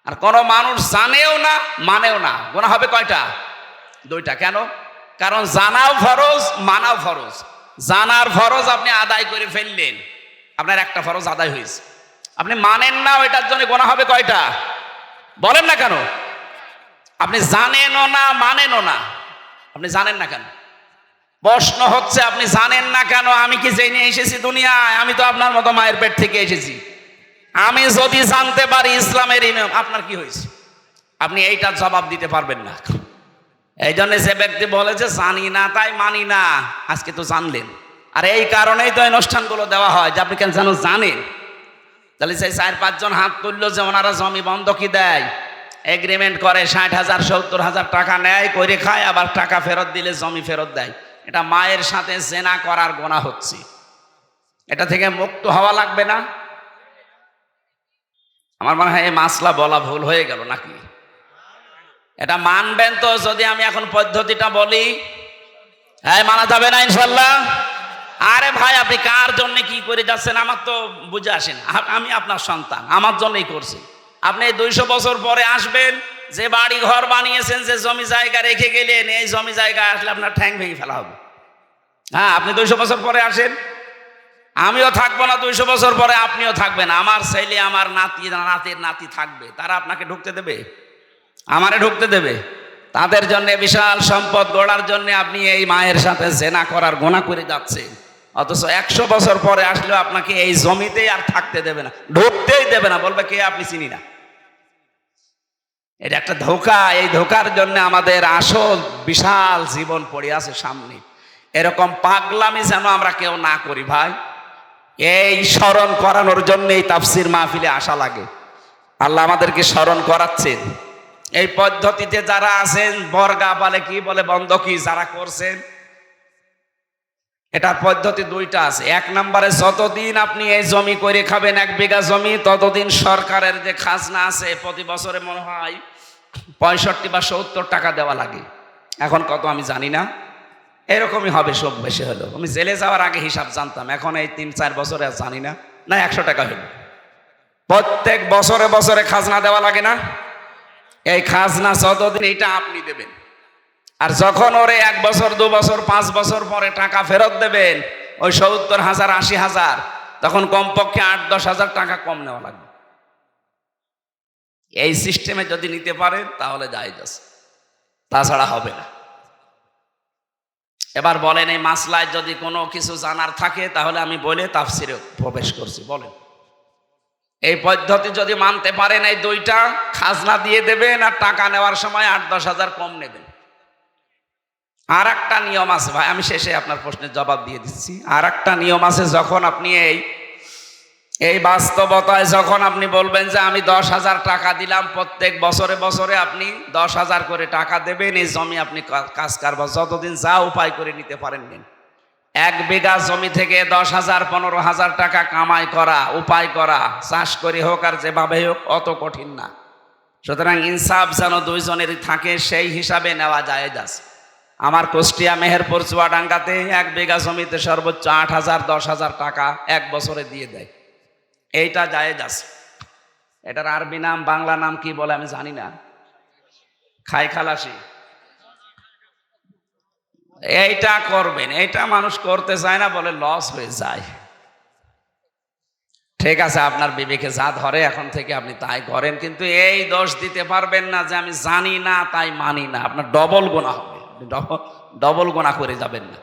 আর কোন মানুষ জানেও না মানেও না, গুনাহ হবে কয়টা? 2টা। কেন? কারণ জানাও ফরজ, মানাও ফরজ। জানার ফরজ আপনি আদায় করে ফেললেন, আপনার একটা ফরজ আদায় হয়েছে। আপনি মানেন না, ওইটার জন্য গুনাহ হবে কয়টা? বলেন না কেন? আপনি জানেনও না মানেনও না, আপনি জানেন না কেন? প্রশ্ন হচ্ছে আপনি জানেন না কেন? আমি কি জেনে এসেছি দুনিয়ায়? আমি তো আপনার মতো মায়ের পেট থেকে এসেছি। আমি যদি জানতে পারি ইসলামের নিয়ম, আপনার কি হয়েছে? আপনি এইটার জবাব দিতে পারবেন না। এই জন্য যে ব্যক্তি বলে যে জানি না তাই মানি না, আজকে তো জানলেন। আর এই কারণেই তো অনুষ্ঠানগুলো দেওয়া হয় যে আপনি কেন জানেন। তাহলে সেই 4-5 জন হাত তুললো যে ওনারা জমি বন্ধকি দেয়, এগ্রিমেন্ট করে, 60,000 70,000 টাকা নেয়, করে খায়, আবার টাকা ফেরত দিলে জমি ফেরত দেয়। এটা মায়ের সাথে জেনা করার গুনাহ হচ্ছে। এটা থেকে মুক্ত হওয়া লাগবে না? আমার মনে হয় এই মাসলা বলা ভুল হয়ে গেল নাকি? এটা মানবেন তো যদি আমি এখন পদ্ধতিটা বলি? হ্যাঁ, মানা যাবে না ইনশাল্লাহ? আরে ভাই, আপনি কার জন্য কি করে যাচ্ছেন আমার তো বুঝে আসেন। আমি আপনার সন্তান, আমার জন্যই করছি। আপনি 200 বছর পরে আসবেন, যে বাড়ি ঘর বানিয়েছেন, যে জমি জায়গা রেখে গেলেন, এই জমি জায়গা আসলে আপনার ঠ্যাং ভেঙে ফেলা হবে। হ্যাঁ, আপনি 200 বছর পরে আসেন, আমিও থাকবো না 200 বছর পরে, আপনিও থাকবেন। আমার ছেলে, আমার নাতি, নাতির নাতি থাকবে, তারা আপনাকে ঢুকতে দেবে? আমারে ঢুকতে দেবে? তাদের জন্য বিশাল সম্পদ গড়ার জন্য আপনি এই মায়ের সাথে জেনা করার গুনাহ করে যাচ্ছেন। অথচ 100 বছর পরে আসলেও আপনাকে এই জমিতেই আর থাকতে দেবে না, ঢুকতেই দেবে না, বলবে কে আপনি চিনি না। এটা একটা ধোঁকা। এই ধোঁকার জন্য আমাদের আসল বিশাল জীবন পড়ে আছে সামনে। এরকম পাগলামি যেন আমরা কেউ না করি ভাই। এই স্মরণ করানোর জন্য এই তাফসির মাহফিলে আসা লাগে। আল্লাহ আমাদেরকে স্মরণ করাচ্ছেন। এই পদ্ধতিতে যারা আছেন, বর্গা বলে কি বলে বন্ধকি যারা করছেন, এটার পদ্ধতি দুইটা আছে। এক নম্বরে, যতদিন আপনি এই জমি করে খাবেন 1 বিঘা জমি, ততদিন সরকারের যে খাজনা আছে প্রতি বছরে মনে হয় 65 বা 70 টাকা দেওয়া লাগে। এখন কত আমি জানি না, এরকমই হবে সব বেশি হলো। আমি জেলে যাওয়ার আগে হিসাব জানতাম, এখন এই 3-4 বছরে আর জানি না। না 100 টাকা হলো। প্রত্যেক বছরে বছরে খাজনা দেওয়া লাগে না? এই খাজনা যতদিন এটা আপনি দেবেন, আর যখন ওরে 1 বছর 2 বছর 5 বছর পরে টাকা ফেরত দেবেন, ওই 70,000 80,000, তখন কমপক্ষে 8-10 হাজার টাকা কম নেওয়া লাগবে। এই সিস্টেমে যদি নিতে পারেন তাহলে জায়েজ আছে, তাছাড়া হবে না। এবার বলেন, এই মাসলায় যদি কোনো কিছু জানার থাকে তাহলে আমি বলে তাফসিরে প্রবেশ করছি। বলেন, এই পদ্ধতি যদি মানতে পারেন, এই দুইটা খাজনা দিয়ে দেবেন আর টাকা নেওয়ার সময় 8-10 হাজার কম নেবেন। আর একটা নিয়ম আছে ভাই, আমি শেষে আপনার প্রশ্নের জবাব দিয়ে দিচ্ছি। আর একটা নিয়ম আছে, যখন আপনি এই বাস্তবতায় যখন আপনি বলবেন যে আমি 10,000 টাকা দিলাম, প্রত্যেক বছরে বছরে আপনি 10,000 করে টাকা দেবেন, এই জমি আপনি কাজ কারবার যতদিন যা উপায় করে নিতে পারেন নিন। 1 বিঘা জমি থেকে 10,000 15,000 টাকা কামাই করা, উপায় করা, চাষ করে হোক আর যেভাবে হোক, অত কঠিন না। সুতরাং ইনসাফ যেন দুইজনেরই থাকে, সেই হিসাবে নেওয়া জায়েজ আছে। আমার কুষ্টিয়া মেহেরপুর চুয়াডাঙ্গাতে 1 বিঘা জমিতে সর্বোচ্চ 8,000 10,000 টাকা 1 বছরে দিয়ে দেয়। এইটা জায়েজ আছে। এটার আরবি নাম বাংলা নাম কি বলে আমি জানি না, খাই খালাসি। এইটা করবেন, এইটা মানুষ করতে চায় না, বলে লস হয়ে যায়। ঠিক আছে, আপনার বিবেকে যা ধরে এখন থেকে আপনি তাই করেন, কিন্তু এই দোষ দিতে পারবেন না যে আমি জানি না তাই মানি না। আপনার ডবল গুনাহ হবে, ডবল গুনাহ করে যাবেন না।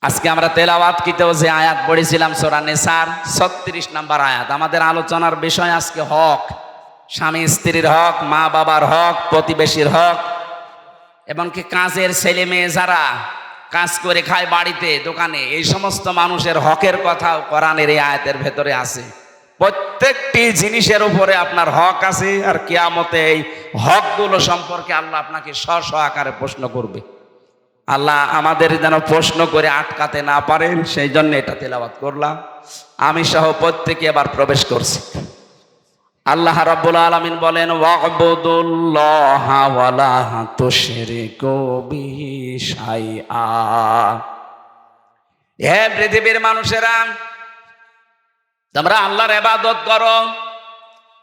আজকে আমরা তেলাওয়াতকিতেও যে আয়াত পড়েছিলাম সূরা নিসার 36 নম্বর আয়াত, আমাদের আলোচনার বিষয় আজকে হক। স্বামী স্ত্রীর হক, মা বাবার হক, প্রতিবেশীর হক, এবং কি কাজের ছেলে মেয়ে যারা কাজ করে খায় বাড়িতে দোকানে, এই সমস্ত মানুষের হকের কথাও কোরআনের এই আয়াতের ভেতরে আছে। প্রত্যেকটি জিনিসের উপরে আপনার হক আছে, আর কিয়ামতে এই হকগুলো সম্পর্কে আল্লাহ আপনাকে স্ব আকারে প্রশ্ন করবে। আল্লাহ আমাদের যেন প্রশ্ন করে আটকাতে না পারেন, সেই জন্য এটা তেলাওয়াত করলাম। আমি সহ প্রত্যেকে এবার প্রবেশ করছি। আল্লাহ রাব্বুল আলামিন বলেন, ওয়া'বুদুল্লাহা ওয়ালা তুশরিকু বিহি শাইআ। হে পৃথিবীর মানুষেরা, তোমরা আল্লাহর ইবাদত করো,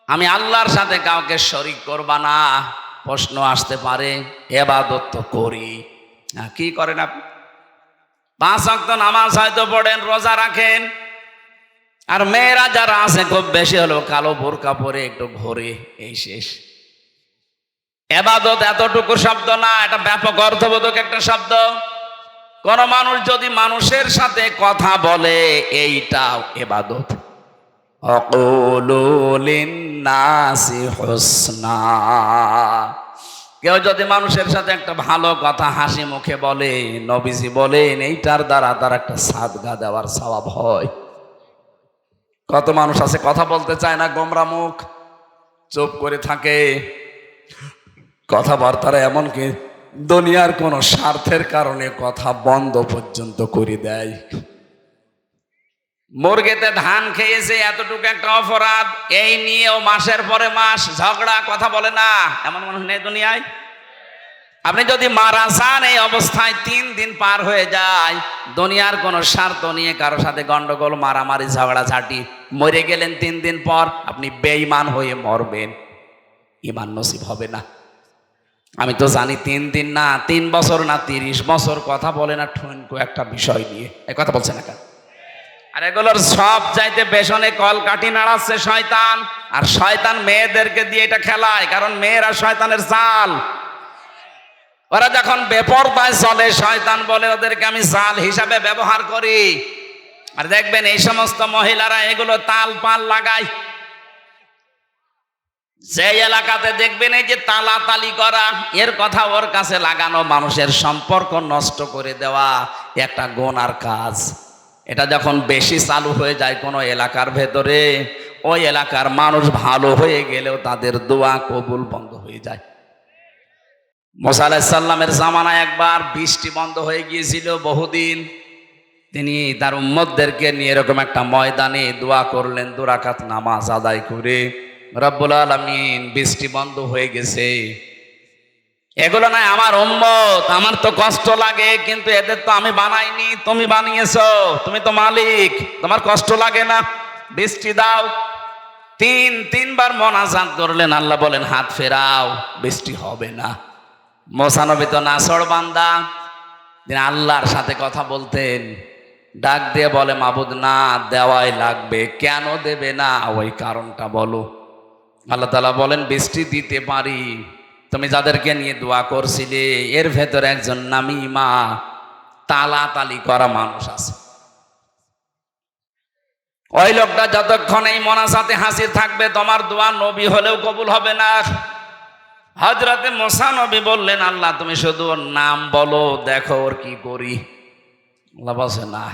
আমি আল্লাহর সাথে কাউকে শরীক করবা না। প্রশ্ন আসতে পারে, ইবাদত তো করি, কি করেন আপনি? 5 ওয়াক্ত নামাজ হয়তো পড়েন, রোজা রাখেন, আর মেয়েরা যারা আছে খুব বেশি হলো কালো বোরকা পরে একটু ঘোরে, এই শেষ। ইবাদত এতটুকু শব্দ না, এটা ব্যাপক অর্থবোধক একটা শব্দ। কোন মানুষ যদি মানুষের সাথে কথা বলে, এইটাও ইবাদত। আকুলু লিন্নাসি হুসনা। কেউ যদি মানুষের সাথে একটা ভালো কথা হাসি মুখে বলে, নবীজি বলেন এইটার দ্বারা তার একটা সাদগা দেওয়ার সওয়াব হয়। কত মানুষ আছে কথা বলতে চায় না, গোমরা মুখ, চুপ করে থাকে, কথাবার্তারা এমনকি দুনিয়ার কোন স্বার্থের কারণে কথা বন্ধ পর্যন্ত করে দেয়। মুরগিতে ধান খেয়েছে, এতটুকু একটা অপরাধ, এই নিয়েও মাসের পরে মাস ঝগড়া, কথা বলে না, এমন মানুষ নেই দুনিয়ায়। আপনি যদি মারা যান, এই অবস্থায় 3 দিন পার হয়ে যায়, দুনিয়ার কোন স্বার্থ নিয়ে কারোর সাথে গন্ডগোল, মারামারি, ঝগড়া ঝাঁটি, মরে গেলেন 3 দিন পর, আপনি বেঈমান হয়ে মরবেন, ঈমান নসিব হবে না। আমি তো জানি 3 দিন না, 3 বছর না, 30 বছর কথা বলে না ঠুনকো একটা বিষয় নিয়ে, এই কথা বলছে না কেন? আর এগুলোর সব চাইতে পেছনে কলকাঠি নাড়াচ্ছে শয়তান, আর শয়তান মেয়েদেরকে দিয়ে এটা খেলায়, কারণ মেয়েরা শয়তানের জাল। ওরা যখন বেপরদায় চলে, শয়তান বলে ওদেরকে আমি জাল হিসাবে ব্যবহার করি। আর দেখবেন এই সমস্ত মহিলারা এগুলো তাল পাল লাগায়। যে এলাকাতে দেখবেন এই যে তালাতালি করা, এর কথা ওর কাছে লাগানো, মানুষের সম্পর্ক নষ্ট করে দেওয়া একটা গুনার কাজ। এটা যখন বেশি চালু হয়ে যায় কোনো এলাকার ভেতরে, ওই এলাকার মানুষ ভালো হয়ে গেলেও তাদের দোয়া কবুল বন্ধ হয়ে যায়। মুসা আলাইহিস সালামের জামানায় একবার বৃষ্টি বন্ধ হয়ে গিয়েছিল বহুদিন। তিনি তার উম্মতদেরকে নিয়ে এরকম একটা ময়দানে দোয়া করলেন, 2 রাকাত নামাজ আদায় করে, রব্বুল আলামিন বৃষ্টি বন্ধ হয়ে গেছে। এগুলো নয় আমার উম্মত, আমার তো কষ্ট লাগে, কিন্তু এদের তো আমি বানাইনি, তুমি বানিয়েছো, তুমি তো মালিক, তোমার কষ্ট লাগে না, বৃষ্টি দাও। তিনবার মোনাজাত করলেন, আল্লাহ বলেন হাত ফেরাও, বৃষ্টি হবে না। মুসা নবী তো নাছড় বান্দা, তিনি আল্লাহর সাথে কথা বলতেন, ডাক দিয়ে বলে মাবুদ না, দেওয়াই লাগবে, কেন দেবে না ওই কারণটা বলো। আল্লাহ তাআলা বলেন বৃষ্টি দিতে পারি, তুমি যাদেরকে নিয়ে দোয়া করছিলে এর ভেতরে একজন নামিমা তালাতালি করা মানুষ আছে। ওই লোকটা যতক্ষণ এই মোনাজাতে হাজির থাকবে তোমার দোয়া নবী হলেও কবুল হবে না। হযরতে মুসা নবী বললেন আল্লাহ তুমি শুধু ওর নাম বলো, দেখো ওর কি করি। আল্লাহ বলছে না,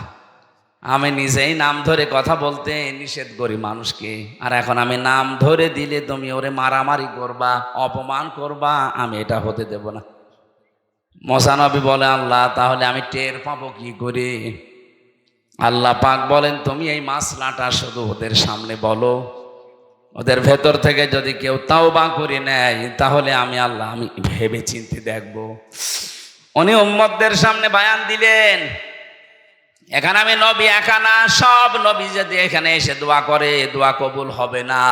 আমি নিজেই নাম ধরে কথা বলতে নিষেধ করি মানুষকে, আর এখন আমি নাম ধরে দিলে তুমি ওরে মারামারি করবা, অপমান করবা, আমি এটা হতে দেব না। মুসা নবী বলে আল্লাহ তাহলে আমি টের পাবো কি করে? আল্লাহ পাক বলেন তুমি এই মাসলাটা শুধু ওদের সামনে বলো, ওদের ভেতর থেকে যদি কেউ তাওবা করে নেয় তাহলে আমি আল্লাহ আমি ভেবে চিন্তে দেখব। উনি উম্মতদের সামনে বয়ান দিলেন, এখানে আমি নবী একা না, সব নবী যদি এখানে এসে দোয়া করে দোয়া কবুল হবে না,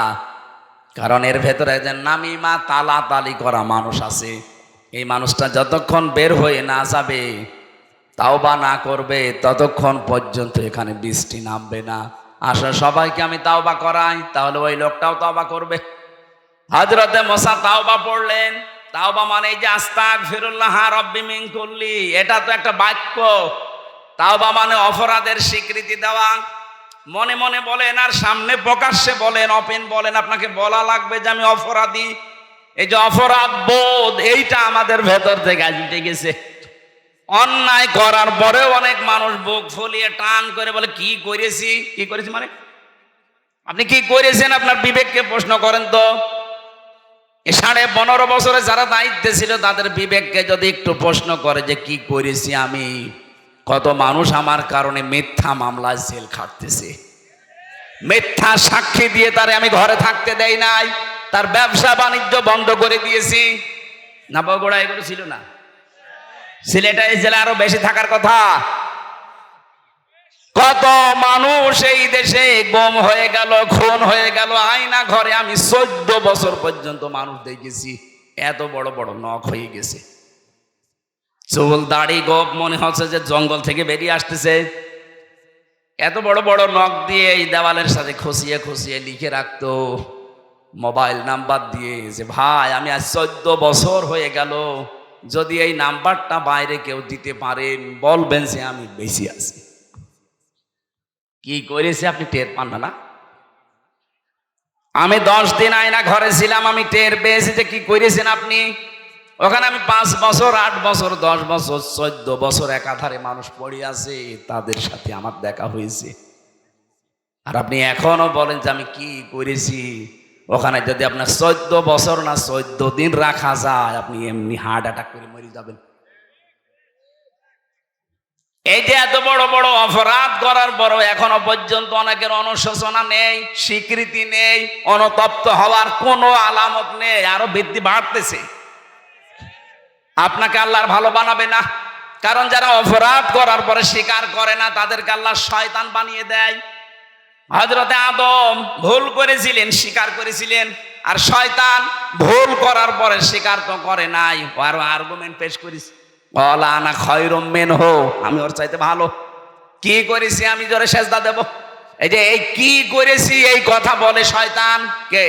কারণ এর ভেতরে যে নামিমা তালাতালি করা মানুষ আছে, এই মানুষটা যতক্ষণ বের হয়ে না যাবে, তাওবা না করবে, ততক্ষণ পর্যন্ত এখানে বৃষ্টি নামবে না। আসলে সবাইকে আমি তাওবা করাই, তাহলে ওই লোকটাও তাওবা করবে। হযরতে মুসা তাওবা পড়লেন। তাওবা মানে যে আস্তাগফিরুল্লাহ রাব্বি মিন কুল্লি, এটা তো একটা বাক্য। তাওবা মানে অপরাধের স্বীকৃতি দেওয়া। মনে মনে বলেন আর সামনে প্রকাশ্যে বলেন, ওপেন বলেন, আপনাকে বলা লাগবে যে আমি অপরাধী। এই যে অপরাধ বোধ, এইটা আমাদের ভেতর থেকে আজ উঠে গেছে। অন্যায় করার পরেও অনেক মানুষ বুক ফুলিয়ে টান করে বলে কি করেছি, কি করেছি মানে আপনি কি করেছেন? আপনার বিবেককে প্রশ্ন করেন তো। 15.5 বছরে যারা দায়িত্বে ছিল তাদের বিবেককে যদি একটু প্রশ্ন করে যে কি করেছি আমি, কত মানুষ আমার কারণে মিথ্যা মামলায় জেল খাটতেছে, মিথ্যা সাক্ষী দিয়ে তারে আমি ঘরে থাকতে দেই নাই, তার ব্যবসা বাণিজ্য বন্ধ করে দিয়েছি। না বগুড়া এগুলো ছিল না? সিলেটে এই জেলা আরো বেশি থাকার কথা। কত মানুষ এই দেশে গুম হয়ে গেল, খুন হয়ে গেল, আয়না ঘরে আমি 14 বছর পর্যন্ত মানুষ দেখেছি, এত বড় বড় নখ হয়ে গেছে, চুল দাড়ি গোপ মনে হচ্ছে যে জঙ্গল থেকে বেরিয়ে আসতেছে। এত বড় বড় নখ দিয়ে এই দেওয়ালের সাথে খুশিয়ে খুশিয়ে লিখে রাখতো মোবাইল নাম্বার দিয়ে যে ভাই আমি আজ 14 বছর হয়ে গেল, যদি এই নাম্বারটা বাইরে কেউ দিতে পারেন বলবেন যে আমি বেশি আছি। কি করেছে আপনি টের পান না? আমি 10 দিন আয়না ঘরে ছিলাম, আমি টের পেয়েছি যে কি করেছেন আপনি। ওখানে আমি 5 বছর 8 বছর 10 বছর 14 বছর একাধারে মানুষ পড়ে আছে, তাদের সাথে আমার দেখা হয়েছে, আর আপনি এখনো বলেন যে আমি কি করেছি। ওখানে যদি আপনার 14 বছর না 14 দিন রাখা যায়, আপনি এমনি হার্ট অ্যাটাক করে মরে যাবেন। এই যে এত বড় বড় অপরাধ করার পরও এখনো পর্যন্ত অনেকের অনুশোচনা নেই, স্বীকৃতি নেই, অনুতপ্ত হওয়ার কোনো আলামত নেই, আরো বৃদ্ধি বাড়তেছে। আপনাকে আল্লাহর ভালো বানাবে না, কারণ যারা অপরাধ করার পরে স্বীকার করে না তাদেরকে আল্লাহ শয়তান বানিয়ে দেয়। হযরতে আদম ভুল করেছিলেন, স্বীকার করেছিলেন, আর শয়তান ভুল করার পরে স্বীকার তো করে নাই, আর আর্গুমেন্ট পেশ করেছে, বলা আনা খয়রুম মিনহু, আমি ওর চাইতে ভালো। কি করেছি আমি জোরে সেজদা দেব? এই যে এই কি করেছি এই কথা বলে শয়তান কে?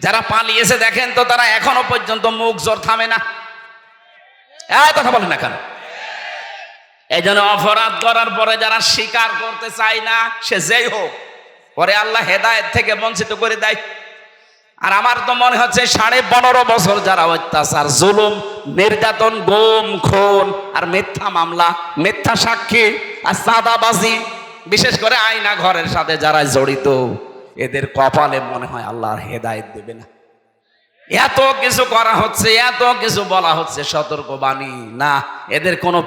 যারা পালিয়েছে দেখেন তো, তারা এখনো পর্যন্ত মুখ জোর থামে না। এই কথা বলেন না কেন? এই জন্য অপরাধ করার পরে যারা স্বীকার করতে চায় না, সে যেই হোক, পরে আল্লাহ হেদায়েত থেকে বঞ্চিত করে দেয়। আর আমার তো মনে হচ্ছে 15.5 বছর যারা অত্যাচার, জুলুম, নির্যাতন, গুম, খুন আর মিথ্যা মামলা, মিথ্যা সাক্ষী, আর চাঁদাবাজি, বিশেষ করে আয়না ঘরের সাথে যারা জড়িত, এদের কপালে মনে হয় আল্লাহর হেদায়েত দেবে না। এত কিছু করা হচ্ছে, এত কিছু বলা হচ্ছে, সতর্কবাণী না, এদের কোনো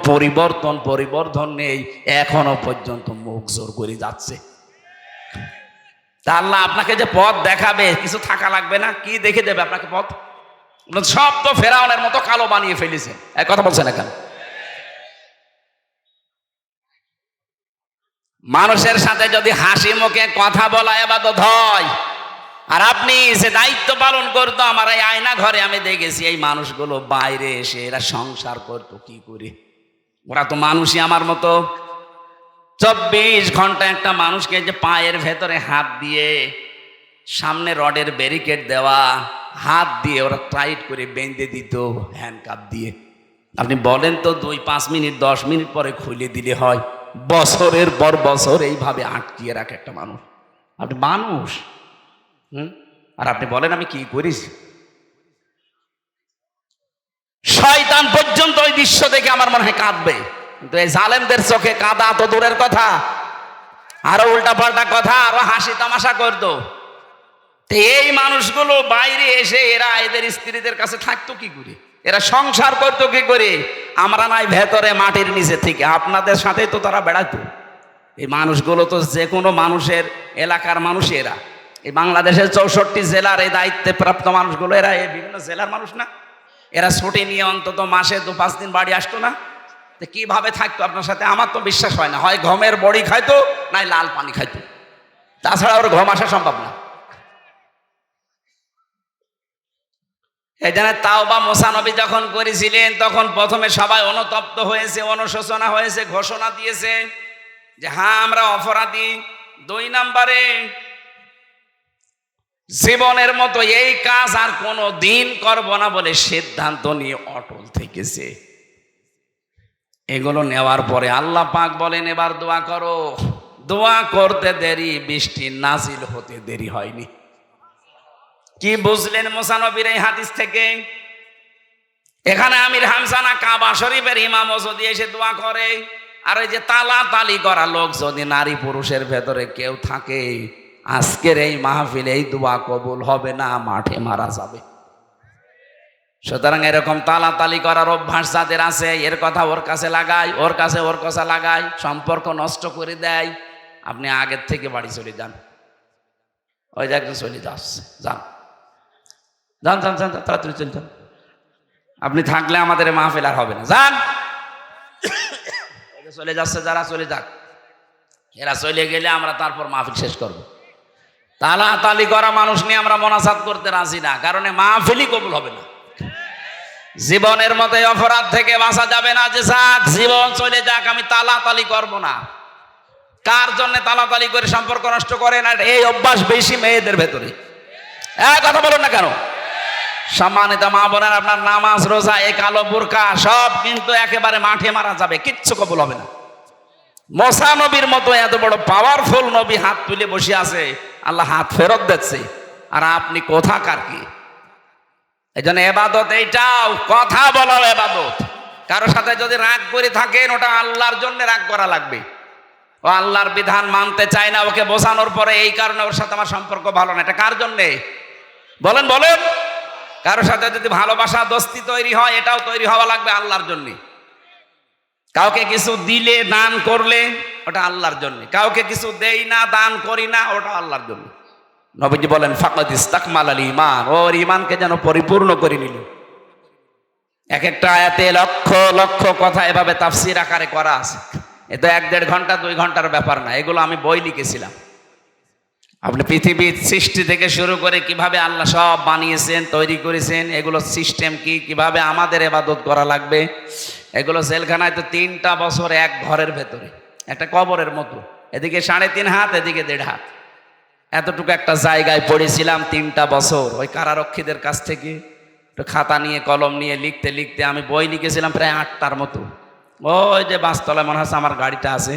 পরিবর্তন নেই, এখনো পর্যন্ত মুখ জোর করে যাচ্ছে। তা আল্লাহ আপনাকে যে পথ দেখাবে, কিছু থাকা লাগবে না? কি দেখে দেবে আপনাকে পথ? সব তো ফেরাউনের মতো কালো বানিয়ে ফেলেছে। এক কথা বলছেন এখন। মানুষের সাথে যদি হাসি মুখে কথা বলা ইবাদত হয়, আর আপনি যে দায়িত্ব পালন করতো, আমার এই আয়না ঘরে আমি দেখেছি এই মানুষগুলো বাইরে এসে এরা সংসার করতো কি করে। ওরা তো মানুষই আমার মতো। 24 ঘন্টা একটা মানুষকে যে পায়ের ভেতরে হাত দিয়ে, সামনে রডের ব্যারিকেড দেওয়া, হাত দিয়ে ওরা টাইট করে বেঁধে দিত হ্যান্ডকাপ দিয়ে। আপনি বলেন তো 2-5 মিনিট 10 মিনিট পরে খুলে দিলে হয়? বছরের পর বছর এইভাবে আটকিয়ে রাখে একটা মানুষ। আপনি মানুষ, আর আপনি বলেন আমি কি করেছি? শয়তান পর্যন্ত ওই দৃশ্য দেখে আমার মনে হয় কাঁদবে, কিন্তু এই জালেমদের চোখে কাঁদা তো দূরের কথা, আরো উল্টা পাল্টা কথা, আরো হাসি তামাশা করতো। এই মানুষগুলো বাইরে এসে এরা এদের স্ত্রীদের কাছে থাকতো কি করে, এরা সংসার করতো কি করে? আমরা নাই ভেতরে মাটির নিচে থেকে, আপনাদের সাথে তো তারা বেড়াতো। এই মানুষগুলো তো যে কোনো মানুষের এলাকার মানুষ। এরা এই বাংলাদেশের 64 জেলার এই দায়িত্বে প্রাপ্ত মানুষগুলো, এরা এই বিভিন্ন জেলার মানুষ না? এরা ছুটি নিয়ে অন্তত মাসে 2-5 দিন বাড়ি আসতো না? তো কিভাবে থাকতো আপনার সাথে? আমার তো বিশ্বাস হয় না, হয় গমের বড়ি খাইতো, নাই লাল পানি খাইতো, তাছাড়া ওর ঘুম আসা সম্ভব না। এই জন্য তাওবা মুসা নবী যখন করেছিলেন, তখন প্রথমে সবাই অনুতপ্ত হয়েছে, অনুশোচনা হয়েছে, ঘোষণা দিয়েছে যে হ্যাঁ আমরা অপরাধী। 2 নম্বরে, জীবনের মতো এই কাজ আর কোনো দিন করব না বলে সিদ্ধান্ত নিয়ে অটল থেকেছে। এগুলো নেওয়ার পরে আল্লাহ পাক বলেন এবার দোয়া করো। দোয়া করতে দেরি, বৃষ্টি নাজিল হতে দেরি হয়নি। কি বুঝলেন মুসা নবীর এই হাদিস থেকে? এখানে আমির হামজা না কাবা শরীফের ইমামও যদি এসে দোয়া করে, আর ওই যে তালি করা লোক যদি নারী পুরুষের ভেতরে কেউ থাকে, আজকের এই মাহফিলে এই দোয়া কবুল হবে না, মাঠে মারা যাবে। সুতরাং এরকম তালি করার অভ্যাস যাদের আছে, এর কথা ওর কাছে লাগায়, ওর কাছে ওর কথা লাগায়, সম্পর্ক নষ্ট করে দেয়। আপনি আগের থেকে বাড়ি চলে যান। ওই যে একজন চলে যাচ্ছে, যান যান যান যান, তাড়াতাড়ি চলে যান। আপনি থাকলে আমাদের মাহফিল আর হবে না, যান। চলে যাচ্ছে যারা, চলে যাক। এরা চলে গেলে আমরা তারপর মাহফিল শেষ করব। তালি করা মানুষ নিয়ে আমরা মোনাজাত করতে রাজি না, কারণ মাহফিলই কবুল হবে না। জীবনের মতো অপরাধ থেকে বাঁচা যাবে না যে যাক জীবন চলে যাক, আমি তালি করব না। কার জন্য তালি করে সম্পর্ক নষ্ট করে না? এই অভ্যাস বেশি মেয়েদের ভেতরে। কথা বলুন না কেন? সম্মানিত মা বোনের, আপনার নামাজ রোজা, এই কালো বোরকা সব কিন্তু একেবারে মাঠে মারা যাবে, কিচ্ছু কবুল হবে না। মুসা নবীর মতো এত বড় পাওয়ারফুল নবী হাত তুলে বসে আছে, আল্লাহ হাত ফেরত দিচ্ছে, আর আপনি কোথাকার কি? এই জন্য এবাদত এইটাও, কথা বলাও এবাদত। কারোর সাথে যদি রাগ করে থাকেন, ওটা আল্লাহর জন্য রাগ করা লাগবে। ও আল্লাহর বিধান মানতে চায় না, ওকে বোঝানোর পরে এই কারণে ওর সাথে আমার সম্পর্ক ভালো না, এটা কার জন্যে? বলেন বলেন। কারোর সাথে যদি ভালোবাসা দোস্তি তৈরি হয়, এটাও তৈরি হওয়া লাগবে আল্লাহর জন্য। কাউকে কিছু দিলে, দান করলে, ওটা আল্লাহর জন্য। কাউকে কিছু দেই না, দান করি না, ওটা আল্লাহর জন্য। নবীজি বলেন ফাকাদ ইস্তাকমালাল ঈমান, ওর ঈমানকে যেন পরিপূর্ণ করে নিল। এক একটা আয়াতে লক্ষ লক্ষ কথা এভাবে তাফসীর আকারে করা আছে। এ তো 1-1.5 ঘন্টা 2 ঘন্টার ব্যাপার না, এগুলো আমি বই লিখেছিলাম। আপনি পৃথিবীর সৃষ্টি থেকে শুরু করে কিভাবে আল্লাহ সব বানিয়েছেন, তৈরি করেছেন, এগুলো সিস্টেম কি, কিভাবে আমাদের ইবাদত করা লাগবে, এগুলো জেলখানায় তো 3টা বছর এক ঘরের ভেতরে, একটা কবরের মতো, এদিকে 3.5 হাত, এদিকে 1.5 হাত, এতটুকু একটা জায়গায় পড়েছিলাম 3টা বছর। ওই কারারক্ষীদের কাছ থেকে খাতা নিয়ে কলম নিয়ে লিখতে লিখতে আমি বই লিখেছিলাম প্রায় 8টার মতো। ওই যে বাসতলায় মনে হচ্ছে আমার গাড়িটা আছে,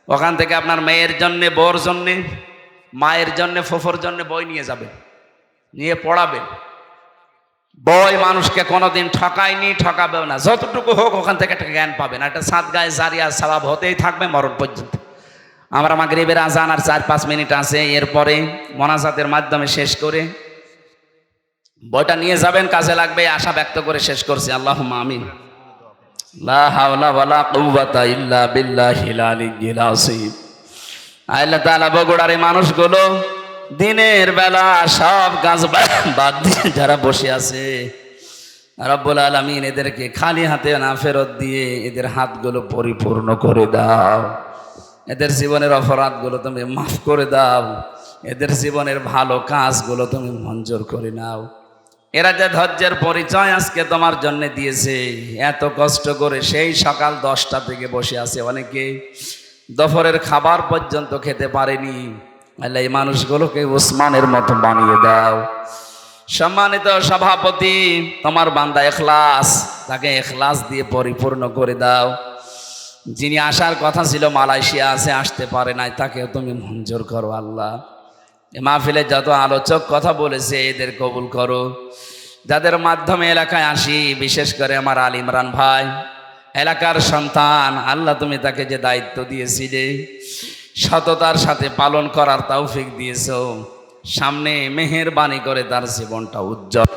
ওখান থেকে আপনার মেয়ের জন্যে, বোর জন্যে, মায়ের জন্যে, ফুফুর জন্যে বই নিয়ে যাবেন, নিয়ে পড়াবেন। বই মানুষকে কোনোদিন ঠকায়নি, ঠকাবেও না। যতটুকু হোক ওখান থেকে একটা জ্ঞান পাবেন, একটা সাদগায়ে জারিয়া সওয়াব হতেই থাকবে মরণ পর্যন্ত। আমরা মাগরিবের আজান আর 4-5 মিনিট আছে, এরপরে মোনাজাতের মাধ্যমে শেষ করে বইটা নিয়ে যাবেন, কাজে লাগবে আশা ব্যক্ত করে শেষ করছি। আল্লাহুম্মা আমিন। লা হাওলা ওয়ালা কুওয়াতা ইল্লা বিল্লাহিল আলিয়্যিল আযীম। আল্লাহ তাআলা বগুড়ার এই মানুষগুলো দিনের বেলা সব কাজ বাদ দিয়ে যারা বসে আছে, রব্বুল আলামিন এদেরকে খালি হাতে না ফেরত দিয়ে এদের হাতগুলো পরিপূর্ণ করে দাও। এদের জীবনের অপরাধগুলো তুমি মাফ করে দাও। এদের জীবনের ভালো কাজগুলো তুমি মঞ্জুর করে নাও। এরা যে ধৈর্যের পরিচয় আজকে তোমার জন্য দিয়েছে, এত কষ্ট করে সেই সকাল 10টা থেকে বসে আছে, অনেকে দুপুরের খাবার পর্যন্ত খেতে পারেনি। আল্লাহ এই মানুষগুলোকে ওসমানের মতো বানিয়ে দাও। সম্মানিত সভাপতি, তোমার বান্দা ইখলাস, তাকে ইখলাস দিয়ে পরিপূর্ণ করে দাও। যিনি আসার কথা ছিল মালয়েশিয়া আছে, আসতে পারে নাই, তাকেও তুমি মঞ্জুর করো আল্লাহ। এ মাহফিলে যত আলোচক কথা বলেছে এদের কবুল করো। যাদের মাধ্যমে এলাকায় আসি, বিশেষ করে আমার আল ইমরান ভাই, এলাকার সন্তান, আল্লাহ তুমি তাকে যে দায়িত্ব দিয়েছিলে সততার সাথে পালন করার তৌফিক দিয়েছো। সামনে মেহেরবানি করে তার জীবনটা উজ্জ্বল